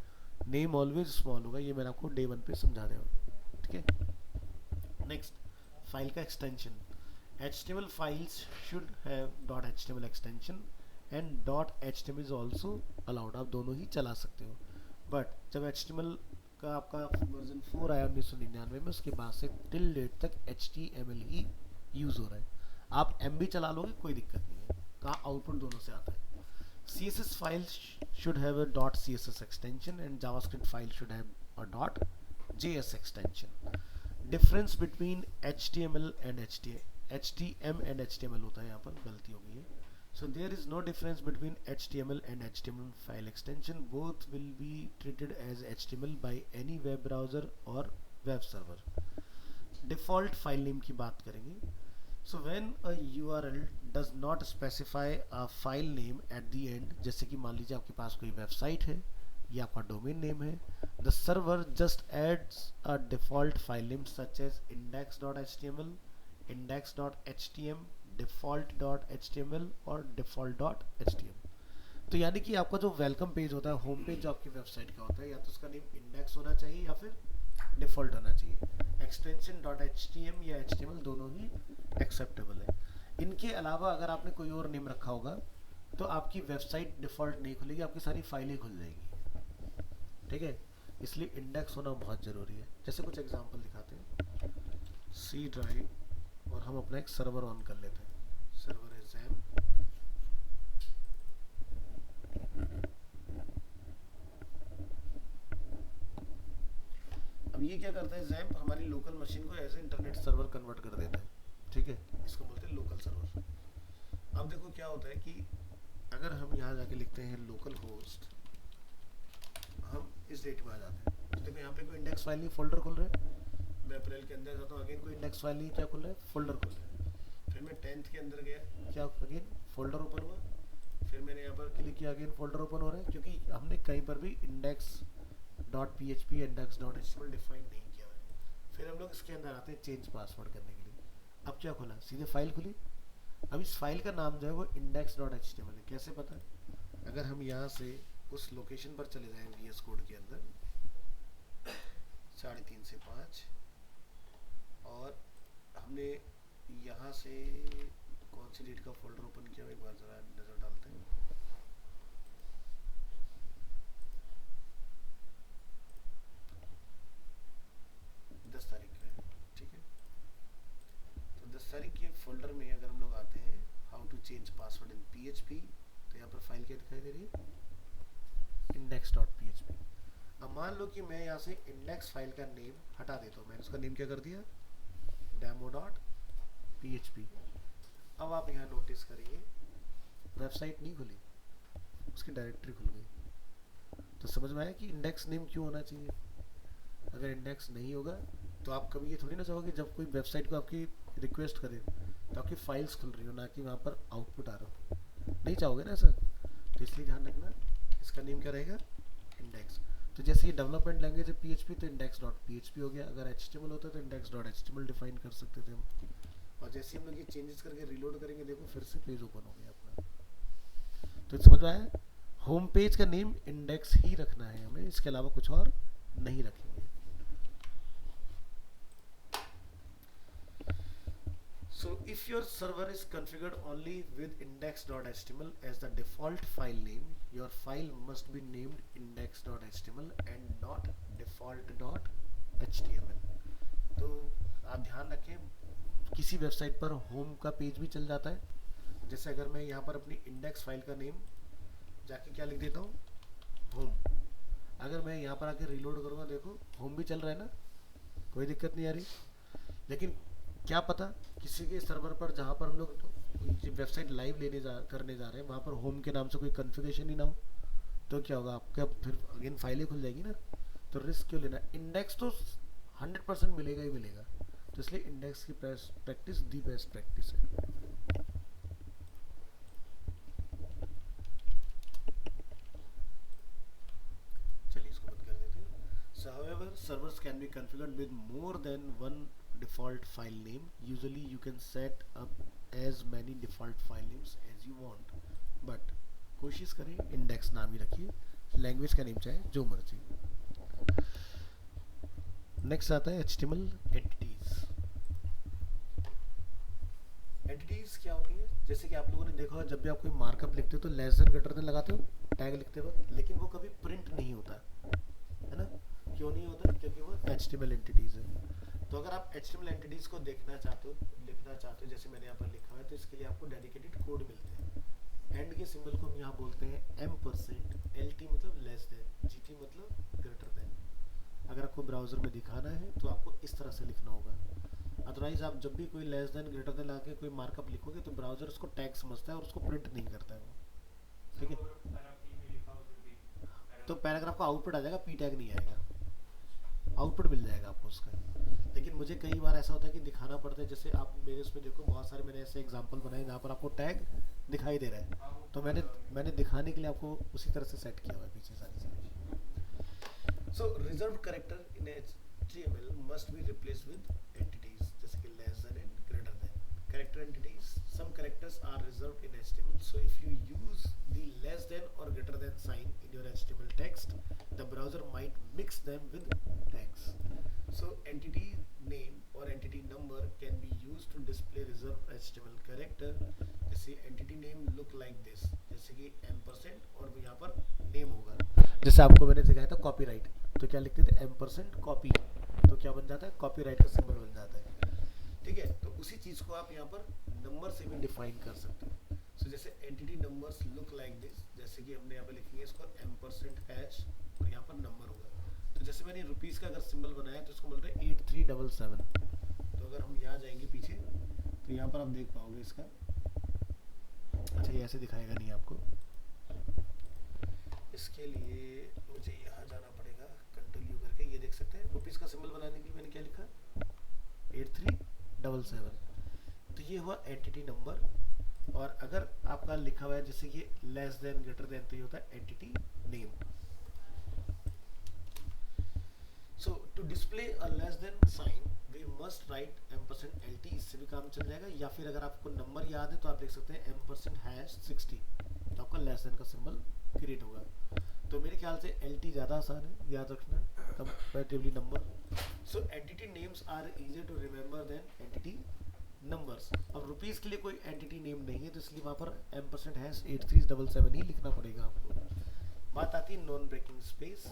नेम ऑलवेज स्मॉल होगा, ये मैंने आपको डे 1 पे समझा दिया, ठीक है। नेक्स्ट, फाइल का extension. HTML files should have .html extension and .html is also allowed, आप दोनों ही चला सकते हो। बट जब HTML का आपका वर्जन 4 आया 1999 में, उसके बाद से टिल डेट तक HTML ही यूज़ हो रहा है। आप MB चला लोगे कोई दिक्कत नहीं है, कहाँ आउटपुट दोनों से आता है। CSS files should have a .css extension and JavaScript file should have a .js extension। Difference between HTML and HTML and HTML होता है, यहाँ पर गलती हो गई है। So there is no difference between HTML and HTML file extension, both will be treated as HTML by any web browser और web server. Default file name की बात करेंगे। So when a URL does not specify a file name at the end, जैसे कि मान लीजिए आपके पास कोई वेबसाइट है, ये आपका डोमेन नेम है, the server just adds a default file name such as index.html, index.htm, default.html और default.htm। तो यानी कि आपका जो वेलकम पेज होता है, होम पेज जो आपकी वेबसाइट का होता है, या तो उसका नेम इंडेक्स होना चाहिए या फिर डिफॉल्ट होना चाहिए। एक्सटेंशन .htm या html दोनों ही एक्सेप्टेबल है। इनके अलावा अगर आपने कोई और नेम रखा होगा तो आपकी वेबसाइट डिफॉल्ट नहीं खुलेगी, आपकी सारी फाइलें खुल जाएगी, ठीक है। इसलिए इंडेक्स होना बहुत ज़रूरी है। जैसे कुछ एग्जांपल दिखाते हैं। सी ड्राइव और हम अपना एक सर्वर ऑन कर लेते हैं, सर्वर है XAMPP। अब ये क्या करता है, XAMPP हमारी लोकल मशीन को ऐसे इंटरनेट सर्वर कन्वर्ट कर देता है, ठीक है, इसको बोलते हैं लोकल सर्वर। अब देखो क्या होता है कि अगर हम यहाँ जाके लिखते हैं लोकल होस्ट, हम इस डेट में आ जाते हैं, तो देखो यहाँ पे कोई इंडेक्स फाइल नहीं, फोल्डर खुल रहा है। मैं अप्रैल के अंदर जाता हूँ, अगेन कोई इंडेक्स फाइल नहीं, क्या खुल रहा है, फोल्डर खुल रहा है। फिर मैं 10th के अंदर गया, क्या अगेन फोल्डर ओपन हुआ। फिर मैंने यहाँ पर क्लिक किया, अगेन फोल्डर ओपन हो रहा है, क्योंकि हमने कहीं पर भी index.php index.html डिफाइन नहीं किया है। फिर हम लोग इसके अंदर आते हैं चेंज पासवर्ड करने के लिए। अब क्या खुला, सीधे फाइल खुली। अब इस फाइल का नाम जो है वो index.html है। कैसे पता है, अगर हम यहाँ से उस लोकेशन पर चले जाएं VS कोड के अंदर 3:30 से 5, और हमने यहाँ से कौन सी डेट का फोल्डर ओपन किया, एक बार जरा नजर डालते हैं। तारीख का है, ठीक है। तो 10 तारीख के फोल्डर में अगर हम लोग आते हैं how to change password in PHP, तो यहाँ पर फाइल क्या दिखाई दे रही है, index.php। अब मान लो कि मैं यहाँ से इंडेक्स फाइल का नेम हटा देता हूँ, मैंने उसका नेम क्या कर दिया, demo.php। अब आप यहाँ नोटिस करिए, वेबसाइट नहीं खुली, उसकी डायरेक्टरी खुल गई। तो समझ में आया कि इंडेक्स नेम क्यों होना चाहिए। अगर इंडेक्स नहीं होगा तो आप कभी ये थोड़ी ना चाहोगे जब कोई वेबसाइट को आपकी रिक्वेस्ट करे तो आपकी फाइल्स खुल रही हो, ना कि वहाँ पर आउटपुट आ रहा हो, नहीं चाहोगे ना सर। तो इसलिए ध्यान रखना, इसका नेम क्या रहेगा, इंडेक्स। तो जैसे ये डेवलपमेंट लैंग्वेज है PHP, तो index.php हो गया। अगर HTML होता तो index.html डिफाइन कर सकते थे हम। और जैसे हम लोग ये चेंजेस करके रिलोड करेंगे, देखो फिर से पेज ओपन हो गया अपना। तो समझ में आया, होम पेज का नेम इंडेक्स ही रखना है हमें, इसके अलावा कुछ और नहीं रखेंगे। So if your server is configured only with index.html as the default file name, your file must be named index.html and not default.html। तो आप ध्यान रखें, किसी वेबसाइट पर होम का पेज भी चल जाता है जैसे अगर मैं यहाँ पर अपनी इंडेक्स फाइल का नेम जाके क्या लिख देता हूँ, होम। अगर मैं यहाँ पर आके रीलोड करूँगा, देखो होम भी चल रहा है ना, कोई दिक्कत नहीं आ रही। लेकिन क्या पता किसी के सर्वर पर जहाँ पर हम लोग वेबसाइट लाइव करने जा रहे हैं, वहाँ पर होम के नाम से कोई कन्फिगरेशन ही ना हो, तो क्या होगा आपका, फिर अगेन फाइलें खुल जाएगी ना। तो रिस्क क्यों लेना, इंडेक्स तो 100% मिलेगा ही मिलेगा। तो इसलिए इंडेक्स की प्रैक्टिस दी बेस्ट प्रैक्टिस है। चलिए इसको बंद कर देते हैं। So however, servers can be configured with more than one default file name. Usually you can set up as many default file names as you want. But कोशिश करें index नाम ही रखिए, लैंग्वेज का नेम चाहे जो मर्जी। नेक्स्ट आता है HTML एंटिटीज। एंटिटीज क्या होती है, जैसे कि आप लोगों ने देखा होगा, जब भी आप कोई मार्कअप लिखते हो तो लेस देन ग्रेटर देन लगाते हो टैग लिखते वक्त, लेकिन वो कभी प्रिंट नहीं होता है ना। क्यों नहीं होता, क्योंकि वो HTML एंटिटीज है। तो अगर आप HTML एंटिटीज को लिखना चाहते हो जैसे मैंने यहाँ पर लिखा हुआ है, तो इसके लिए आपको डेडिकेटेड कोड मिलते हैं। एंड के सिंबल को हम यहाँ बोलते हैं M%, LT मतलब लेस देन, GT मतलब ग्रेटर देन। अगर आपको ब्राउजर में दिखाना है तो आपको इस तरह से लिखना होगा। अदरवाइज आप जब भी कोई लेस देन ग्रेटर देन लाके कोई मार्कअप लिखोगे तो ब्राउजर उसको टैग समझता है और उसको प्रिंट नहीं करता है वो, ठीक है। तो पैराग्राफ का आउटपुट आ जाएगा, पी टैग नहीं आएगा, आउटपुट मिल जाएगा आपको उसका। लेकिन मुझे कई बार ऐसा होता है कि दिखाना पड़ता है, जैसे आप मेरे उसमें देखो बहुत सारे मैंने ऐसे एग्जांपल बनाए जहाँ पर आपको टैग दिखाई दे रहा है, तो मैंने दिखाने के लिए आपको उसी तरह से सेट किया हुआ है पीछे सारी चीज़ें। So reserved character in HTML must be replaced with entities, जैसे कि less than and greater than. Character entities, some characters are reserved in HTML. So if you use the less than or greater than sign in your HTML text, the browser might mix them with tags. So entity name or entity number can be used to display reserved HTML character. जैसे entity name look like this, जैसे कि M% और यहाँ पर name होगा। जैसे आपको मैंने सिखाया था कॉपीराइट, तो क्या लिखते थे M% कॉपी, तो क्या बन जाता है, कॉपीराइट का सिंबल बन जाता है, ठीक है। तो उसी चीज को आप यहाँ पर नंबर से भी डिफाइन कर सकते हो। सो जैसे entity numbers look like this, जैसे कि हमने यहाँ पर लिखेंगे इसको M%# और यहाँ पर नंबर होगा। तो जैसे मैंने रुपीस का अगर सिंबल बनाया तो इसको बोलते हैं 8377। तो अगर हम यहाँ जाएंगे पीछे तो यहाँ पर आप देख पाओगे इसका, अच्छा ये ऐसे दिखाएगा नहीं आपको, इसके लिए मुझे यहाँ जाना पड़ेगा, कंट्रोल यू करके ये देख सकते हैं रुपीस का सिंबल बनाने के लिए मैंने क्या लिखा 8377। तो ये हुआ एंटिटी नंबर। और अगर आपका लिखा हुआ है जैसे कि लेस देन ग्रेटर देन, तो ये होता है entity name. So to display a less than sign we must write M%LT, इससे भी काम चल जाएगा। या फिर अगर आपको नंबर याद है तो आप देख सकते हैं M%60, तो आपका लेस देन का सिंबल क्रिएट होगा। तो मेरे ख्याल से LT ज़्यादा आसान है याद रखना comparatively number. So entity names are easier to remember than entity numbers. अब रुपीस के लिए कोई एंटिटी नेम नहीं है, तो इसलिए वहाँ पर M%8377 ही लिखना पड़ेगा आपको। बात आती है non breaking space.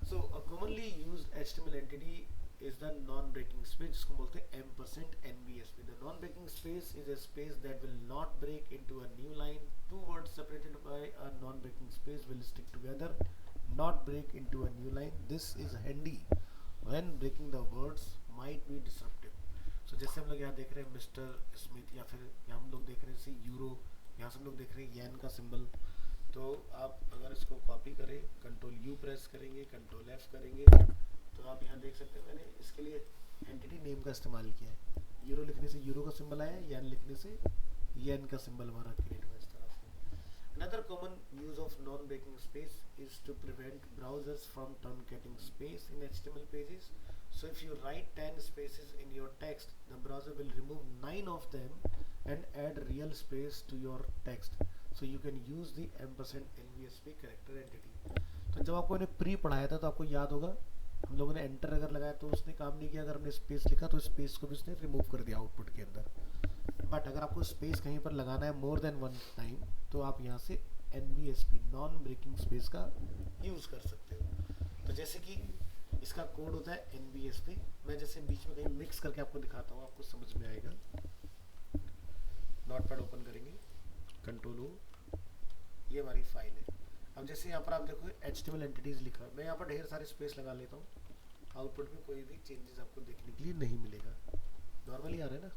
So a commonly used HTML entity is the non-breaking space, जिसको बोलते हैं M%NBSP. The non-breaking space is a space that will not break into a new line. Two words separated by a non-breaking space will stick together, not break into a new line. This is handy when breaking the words might be disruptive. So जैसे हम लोग यहाँ देख रहे हैं mister Smith, या फिर यहाँ हम लोग देख रहे हैं जैसे यूरो, यहाँ से हम लोग देख रहे हैं येन का सिंबल। तो आप अगर इसको कॉपी करें, कंट्रोल यू प्रेस करेंगे, कंट्रोल एफ करेंगे, तो आप यहाँ देख सकते हैं मैंने इसके लिए एंटिटी नेम का इस्तेमाल किया है। यूरो लिखने से यूरो का सिंबल आया, येन लिखने से येन का सिंबल हमारा क्रिएट हुआ इस तरह से। Another common use of non-breaking space is to prevent browsers from truncating space in HTML pages. So if you write 10 spaces in your text, the browser will remove 9 of them and add real space to your text. So you can use the M%NVSP character entity. तो जब आपको इन्हें pre पढ़ाया था तो आपको याद होगा हम लोगों ने एंटर अगर लगाया तो उसने काम नहीं किया, अगर हमने स्पेस लिखा तो स्पेस को भी उसने रिमूव कर दिया आउटपुट के अंदर। बट अगर आपको स्पेस कहीं पर लगाना है मोर देन वन टाइम, तो आप यहाँ से NBSP नॉन ब्रेकिंग स्पेस का यूज कर सकते हो। तो जैसे कि इसका कोड होता है NBSP, मैं जैसे बीच में कहीं मिक्स करके आपको दिखाता हूँ, आपको समझ में आएगा। नोटपैड ओपन करेंगे, कंट्रोल ओ, ये हमारी फाइल है। अब जैसे यहाँ पर आप देखो HTML एंटिटीज लिखा है, मैं यहाँ पर ढेर सारे स्पेस लगा लेता हूँ, आउटपुट में कोई भी चेंजेस आपको देखने के लिए नहीं मिलेगा, नॉर्मली आ रहा है ना।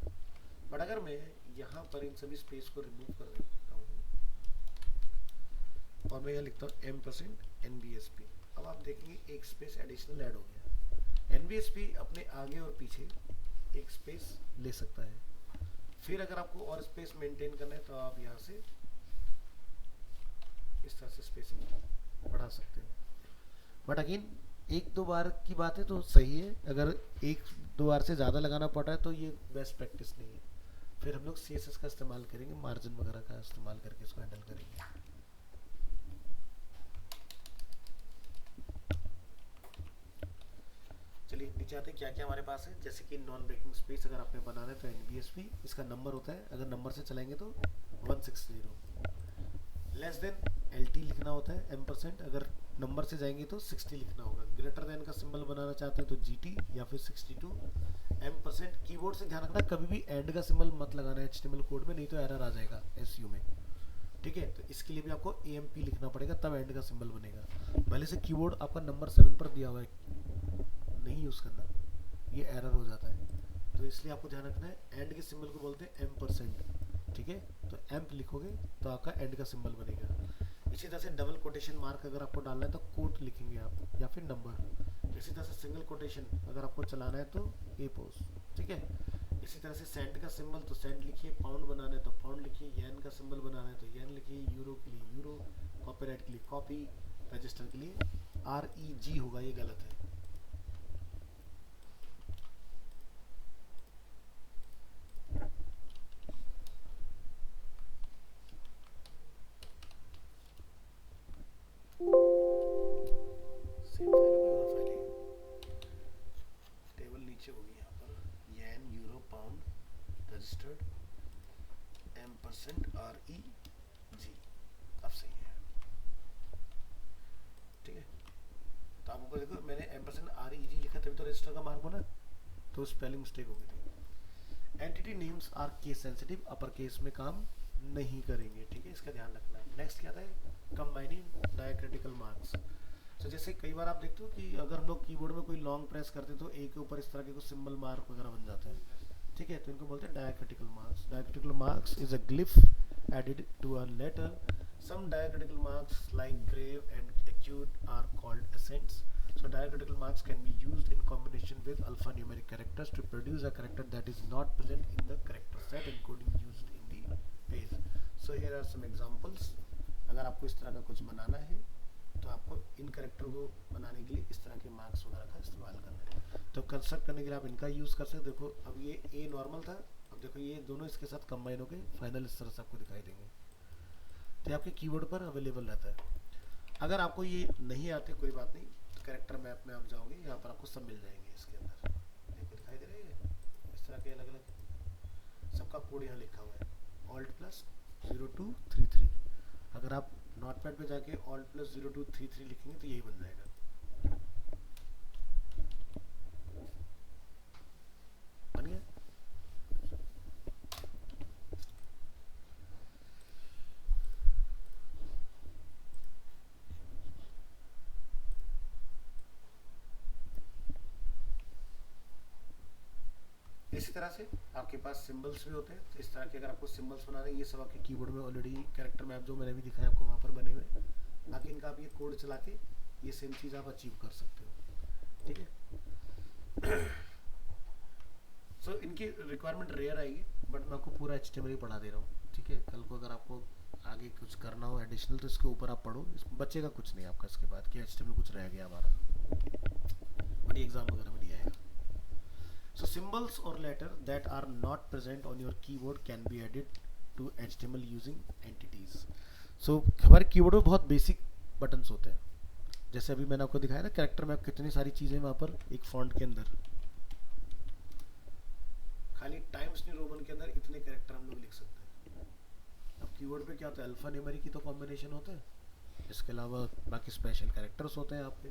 बट अगर मैं यहाँ पर इन सभी स्पेस को रिमूव कर देता हूँ और मैं यहाँ लिखता हूँ %NBSP, अब आप देखेंगे एक स्पेस एडिशनल ऐड हो गया। NBSP अपने आगे और पीछे एक स्पेस ले सकता है। फिर अगर आपको और स्पेस मेंटेन करना है तो आप यहाँ से इस तरह से स्पेसिंग बढ़ा सकते हो। बट अगेन एक दो बार की बात है तो सही है, अगर एक दो बार से ज़्यादा लगाना पड़ रहा है तो ये बेस्ट प्रैक्टिस नहीं है। फिर हम लोग CSS का इस्तेमाल करेंगे, मार्जिन वगैरह का इस्तेमाल करके इसको हैंडल करेंगे। चलिए नीचे आते हैं क्या क्या हमारे पास है। जैसे कि नॉन ब्रेकिंग स्पेस अगर आपने बनाना है तो NBSP, इसका नंबर होता है, अगर नंबर से चलाएंगे तो 160। लेस देन LT लिखना होता है %, अगर नंबर से जाएंगे तो 60 लिखना होगा। ग्रेटर देन का सिंबल बनाना चाहते हैं तो GT या फिर 62 %। कीबोर्ड से ध्यान रखना कभी भी एंड का सिंबल मत लगाना है HTML कोड में, नहीं तो एरर आ जाएगा SU में, ठीक है। तो इसके लिए भी आपको AMP लिखना पड़ेगा, तब एंड का सिंबल बनेगा। भले से कीबोर्ड आपका नंबर 7 पर दिया हुआ है, नहीं यूज़ करना, ये एरर हो जाता है। तो इसलिए आपको ध्यान रखना है एंड के सिंबल को बोलते हैं %, ठीक है। तो एम्प लिखोगे तो आपका एंड का सिंबल बनेगा। इसी तरह से डबल कोटेशन मार्क अगर आपको डालना है तो कोट लिखेंगे आप, या फिर नंबर। इसी तरह से सिंगल कोटेशन अगर आपको चलाना है तो ए पोज, ठीक है। इसी तरह से सेंट का सिंबल तो सेंट लिखिए, पाउंड बनाना है तो पाउंड लिखिए, येन का सिंबल बनाना है तो येन लिखिए, यूरो के लिए यूरो, कॉपीराइट के लिए कॉपी, रजिस्टर के लिए REG होगा, ये गलत है। टेबल नीचे होगी यहाँ पर, येन, यूरो, पाउंड, रजिस्टर्ड, %REG, अब सही है, ठीक है। तो आप ऊपर देखो मैंने %REG लिखा तभी तो रजिस्टर का मार्क बना, तो स्पेलिंग मिस्टेक हो गई थी। Entity names are case sensitive, upper case में काम नहीं करेंगे, ठीक है, इसका ध्यान रखना है। नेक्स्ट क्या था, कंबाइनिंग डायक्रिटिकल मार्क्स। तो जैसे कई बार आप देखते हो कि अगर हम लोग कीबोर्ड में कोई लॉन्ग प्रेस करते हैं तो ए के ऊपर इस तरह के कुछ सिंबल मार्क वगैरह बन जाते हैं, ठीक है, तो इनको बोलते हैं diacritical marks. Diacritical marks is a glyph added to a letter. Some diacritical marks like grave and acute are called accents. So diacritical marks can be used in combination with alphanumeric characters to produce a character that is not present in the character set encoding used in the page. So here are some examples. अगर आपको इस तरह का कुछ बनाना है तो आपको इन character को बनाने के लिए इस तरह के मार्क्स वगैरह का इस्तेमाल करना है। तो कंस्ट्रक्ट करने के लिए आप इनका यूज़ कर सकते हो। देखो अब ये ए नॉर्मल था, अब देखो ये दोनों इसके साथ कंबाइन होकर फाइनल इस तरह से आपको दिखाई देंगे, तो आपके कीबोर्ड पर अवेलेबल रहता है। अगर आपको ये नहीं आते कोई बात नहीं, कैरेक्टर मैप में आप जाओगे, यहाँ पर आपको सब मिल जाएंगे इसके अंदर, देखो दिखाई दे रहे हैं इस तरह के अलग अलग, सबका कोड यहाँ लिखा हुआ है, Alt+0233। अगर आप नोटपैड पे जाके Alt+0233 लिखेंगे तो यही बन जाएगा, बन गया। इसी तरह से आपके पास सिंबल्स भी होते हैं, तो इस तरह के अगर आपको सिंबल्स बनाने, ये सब आपके कीबोर्ड में ऑलरेडी कैरेक्टर मैप जो मैंने भी दिखाया आपको वहाँ पर बने हुए, बाकी इनका आप ये कोड चला के ये सेम चीज़ आप अचीव कर सकते हो, ठीक है। सो इनकी रिक्वायरमेंट रेयर आएगी, बट मैं आपको पूरा HTML ही पढ़ा दे रहा हूँ, ठीक है। कल को अगर आपको आगे कुछ करना हो एडिशनल तो इसके ऊपर आप पढ़ो, इस बच्चे का कुछ नहीं आपका इसके बाद कि HTML कुछ रह गया हमारा, बट एग्जाम वगैरह में नहीं आएगा। So symbols or letter that are not present on your keyboard can be added to HTML using entities. So हमारे कीबोर्ड में बहुत बेसिक बटन्स होते हैं, जैसे अभी मैंने आपको दिखाया ना कैरेक्टर में कितनी सारी चीज़ें वहाँ पर एक फॉन्ट के अंदर, खाली टाइम्स न्यू रोमन के अंदर इतने कैरेक्टर हम लोग लिख सकते हैं। अब कीबोर्ड पे क्या होता है, अल्फा न्यूमेरिक की तो कॉम्बिनेशन होता है, इसके अलावा बाकी स्पेशल कैरेक्टर्स होते हैं आपके।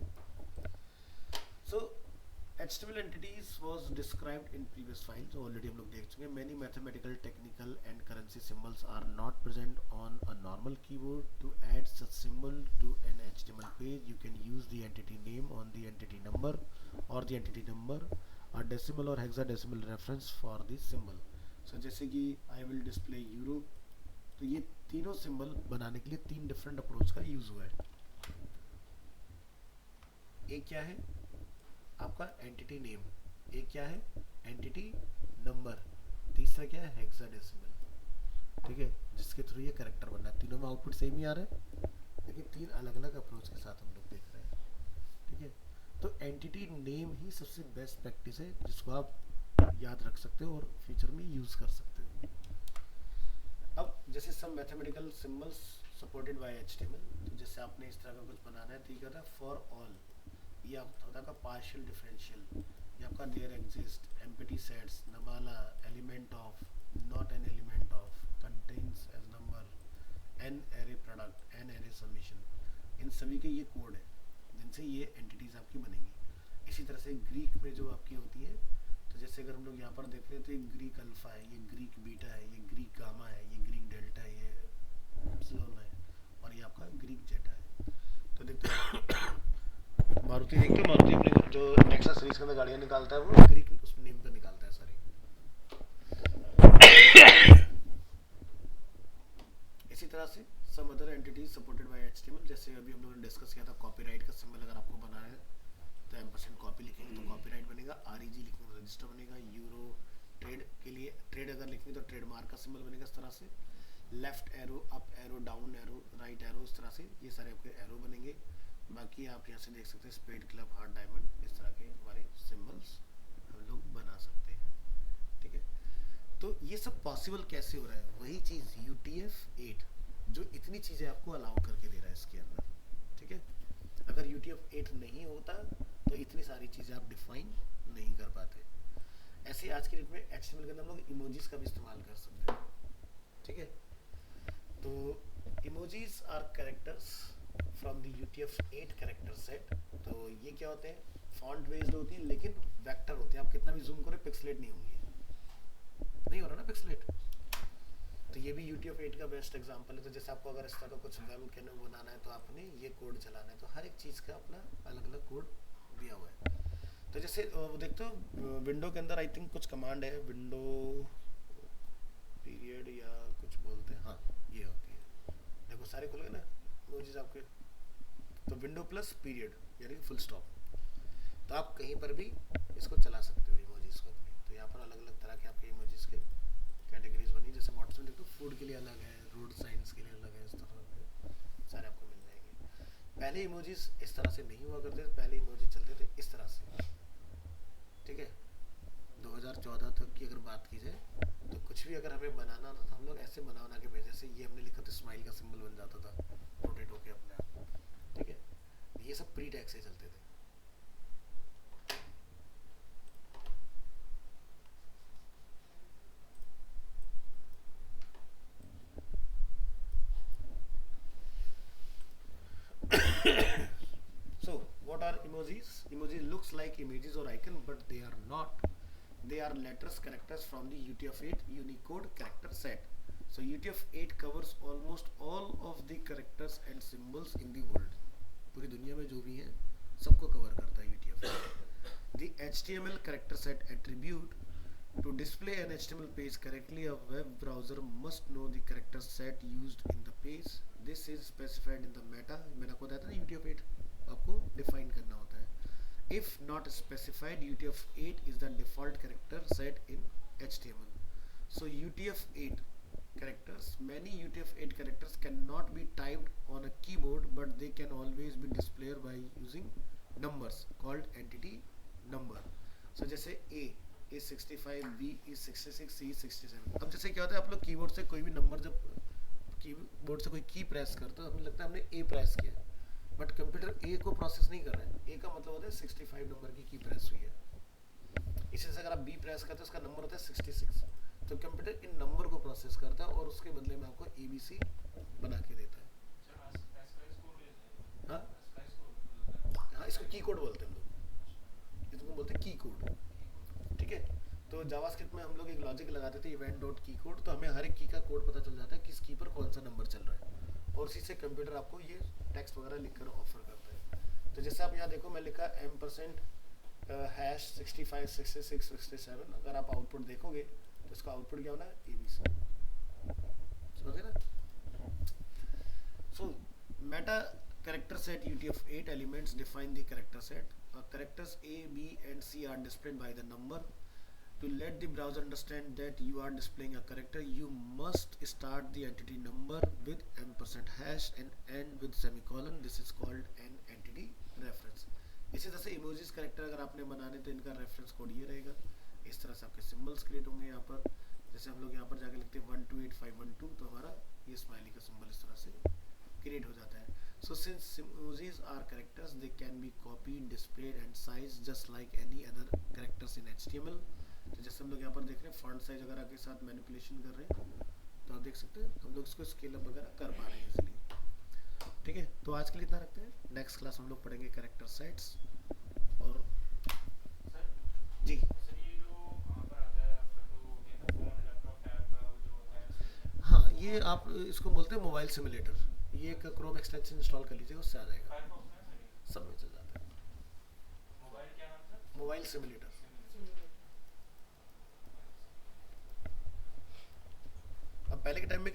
सो HTML entities was described in previous files, already हम लोग देख चुके हैं. Many mathematical, technical and currency symbols are not present on a normal keyboard. To add such symbol to an HTML page, you can use the entity name on the entity number or the entity number, a decimal or hexadecimal reference for the symbol. So जैसे कि I will display euro, तो ये तीनों symbol बनाने के लिए तीन different approach का यूज हुआ है. एक क्या है आपका एंटिटी नेम, एक क्या है एंटिटी नंबर, तीसरा क्या है हेक्साडेसिमल. ठीक है, जिसके थ्रू ये कैरेक्टर बनना है. तीनों में आउटपुट सेम ही आ रहा है, लेकिन तीन अलग अलग अप्रोच के साथ हम लोग देख रहे हैं. ठीक है, तो एंटिटी नेम ही सबसे बेस्ट प्रैक्टिस है जिसको आप याद रख सकते हो और फ्यूचर में यूज कर सकते हो. अब जैसे सब mathematical symbols supported by HTML, तो जैसे आपने इस तरह का कुछ बनाना है तो ये कहता है फॉर ऑल, ये आपका का पार्शियल डिफरेंशियल, ये आपका देयर एग्जिस्ट, एम्प्टी सेट्स, नवाला, element of, not an element of, contains as number, an array product, an array summation, इन सभी के ये कोड है जिनसे ये एंटिटीज आपकी बनेंगी. इसी तरह से ग्रीक में जो आपकी होती है, तो जैसे अगर हम लोग यहाँ पर देख रहे हैं तो ये ग्रीक अल्फा है, ये ग्रीक बीटा है, ये ग्रीक गामा है, ये ग्रीक डेल्टा है, ये एप्सिलॉन है, और ये आपका ग्रीक जेटा है. तो देखते हैं मारुति, देखते हो मारुति अपने जो नेक्सा सीरीज के अंदर गाड़ियाँ निकालता है वो ग्रीक उस नेम पे निकालता है सारी. इसी तरह से some other entities supported by HTML, जैसे अभी हम लोगों ने डिस्कस किया था कॉपीराइट का सिंबल अगर आपको बनाना है तो एम्परसेंड कॉपी लिखेंगे तो कॉपीराइट बनेगा, आरईजी लिखेंगे तो रजिस्टर बनेगा, यूरो ट्रेड के लिए ट्रेड अगर लिखेंगे तो ट्रेडमार्क का सिंबल बनेगा. इस तरह से left arrow, up arrow, down arrow, right arrow, इस तरह से ये सारे आपके एरो बनेंगे. बाकी आप यहाँ से देख सकते हैं स्पेड, क्लब, हार्ट, डायमंड, इस तरह के हमारे सिंबल्स हम लोग बना सकते हैं. ठीक है, तो ये सब पॉसिबल कैसे हो रहा है, वही चीज़ UTF-8 जो इतनी चीज़ें आपको अलाउ करके दे रहा है इसके अंदर. ठीक है, अगर UTF-8 नहीं होता तो इतनी सारी चीज़ें आप डिफाइन नहीं कर पाते. ऐसे आज के डेट में HTML के अंदर हम लोग इमोजीज का भी इस्तेमाल कर सकते हैं. ठीक है, तो emojis are characters from the UTF-8 character set. तो ये क्या होते हैं, फॉन्ट बेस्ड होती है लेकिन वेक्टर होते हैं. आप कितना भी जूम करो पिक्सलेट नहीं होंगे, नहीं हो रहा ना पिक्सलेट. तो ये भी UTF-8 का बेस्ट एग्जांपल है. तो जैसे आपको अगर इस तरह का कुछ वेब कैन बनाना है तो आपने ये कोड चलाना है, तो हर एक चीज़ का अपना अलग अलग कोड दिया हुआ है. तो जैसे वो देखते हो विंडो के अंदर आई थिंक कुछ कमांड है, विंडो पीरियड या कुछ बोलते हैं, हाँ ये होती है. देखो सारे खुल गए ना इमोजीज आपके. तो विंडो प्लस पीरियड यानी फुल स्टॉप, तो आप कहीं पर भी इसको चला सकते हो इमोजीज को अपने. तो यहाँ पर अलग अलग तरह के आपके इमोजीज के कैटेगरीज बनी, जैसे व्हाट्सएप देखो फूड के लिए अलग है, रोड साइंस के लिए अलग है, इस तरह के सारे आपको मिल जाएंगे. पहले इमोजीज इस तरह से नहीं हुआ करते थे, पहले इमोजी चलते थे इस तरह से. ठीक है, 2014 तक की अगर बात की जाए तो कुछ भी अगर हमें बनाना था तो हम लोग ऐसे बना के भेजे, जैसे ये हमने लिखा तो स्माइल का सिंबल बन जाता था रोटेट होके अपने आप. ठीक है, ये सब प्री टैग से चलते थे. So what are emojis? Emoji looks like images or icon, but they are not. They are letters, characters from the UTF-8 Unicode character set. So UTF-8 covers almost all of the characters and symbols in the world. पूरी दुनिया में जो भी हैं सबको cover करता है UTF-8. The HTML character set attribute. To display an HTML page correctly, a web browser must know the character set used in the page. This is specified in the meta. मैंने आपको बताया था ना UTF-8 आपको define करना होता है. If not specified, UTF-8 is the default character set in HTML. So UTF-8 characters, many UTF-8 characters cannot be typed on a keyboard, but they can always be displayed by using numbers called entity number. So जैसे A65, B66, C67. अब जैसे क्या होता है आप लोग keyboard से कोई भी नंबर जब कीबोर्ड से कोई की प्रेस करते हो तो हमें लगता है हमने A प्रेस किया, बट कंप्यूटर A को प्रोसेस नहीं कर रहा है. A का मतलब होता है 65 नंबर की प्रेस हुई है. इसी से अगर आप B प्रेस करते हो उसका नंबर होता है 66. तो कंप्यूटर इन नंबर को प्रोसेस करता है और उसके बदले में आपको ABC बना के देता है. हाँ हाँ, इसको की कोड बोलते हैं हम लोग. बोलते हैं की कोड। ठीक है, तो जावास्क्रिप्ट में हम लोग एक लॉजिक लगाते थे इवेंट डॉट की कोड, तो हमें हर एक की का कोड पता चल जाता है किस की पर कौन सा नंबर चल रहा है, और उसी से कंप्यूटर आपको ये टेक्स्ट वगैरह लिख कर ऑफर करता है। तो जैसे आप यहाँ देखो मैं लिखा एम परसेंट हैश 65 66 67, अगर आप आउटपुट देखोगे तो इसका आउटपुट क्या होना है, ABC। समझ गए ना? सो Meta character set UTF-8 elements define the character set. Characters A, B and C are displayed by the number. To let the browser understand that you are displaying a character, you must start the entity number with ampersand hash and end with semicolon. This is called an entity reference. इसी तरह से emojis character अगर आपने बनाने तो इनका reference code ये रहेगा। इस तरह से आपके सिंबल्स क्रिएट होंगे यहाँ पर। जैसे हम लोग यहाँ पर जाके लिखते हैं 128512, तो हमारा ये स्माइली का सिंबल इस तरह से क्रिएट हो जाता है। So since emojis are characters, they can be copied, displayed and sized just like any other characters in HTML. तो जैसे हम लोग यहाँ पर देख रहे हैं फॉन्ट साइज वगैरह के साथ मैनिपुलेशन कर रहे हैं, तो आप देख सकते हैं हम लोग इसको स्केल अप वगैरह कर पा रहे हैं इसलिए। ठीक है, तो आज के लिए इतना रखते हैं। नेक्स्ट क्लास हम लोग पढ़ेंगे कैरेक्टर सेट्स। और सर जी सर ये जो वहाँ पर आता है आपका, तो क्या फोन लैपटॉप टैब का वो जो होता है, हाँ, ये आप इसको बोलते हैं मोबाइल सिमुलेटर। ये एक क्रोम एक्सटेंशन इंस्टॉल कर लीजिए, उससे आ जाएगा, फायरफॉक्स में सर ये सब में चल जाता है। मोबाइल क्या नाम सर? Mobile simulator. सिमुलेटर। अब पहले के टाइम में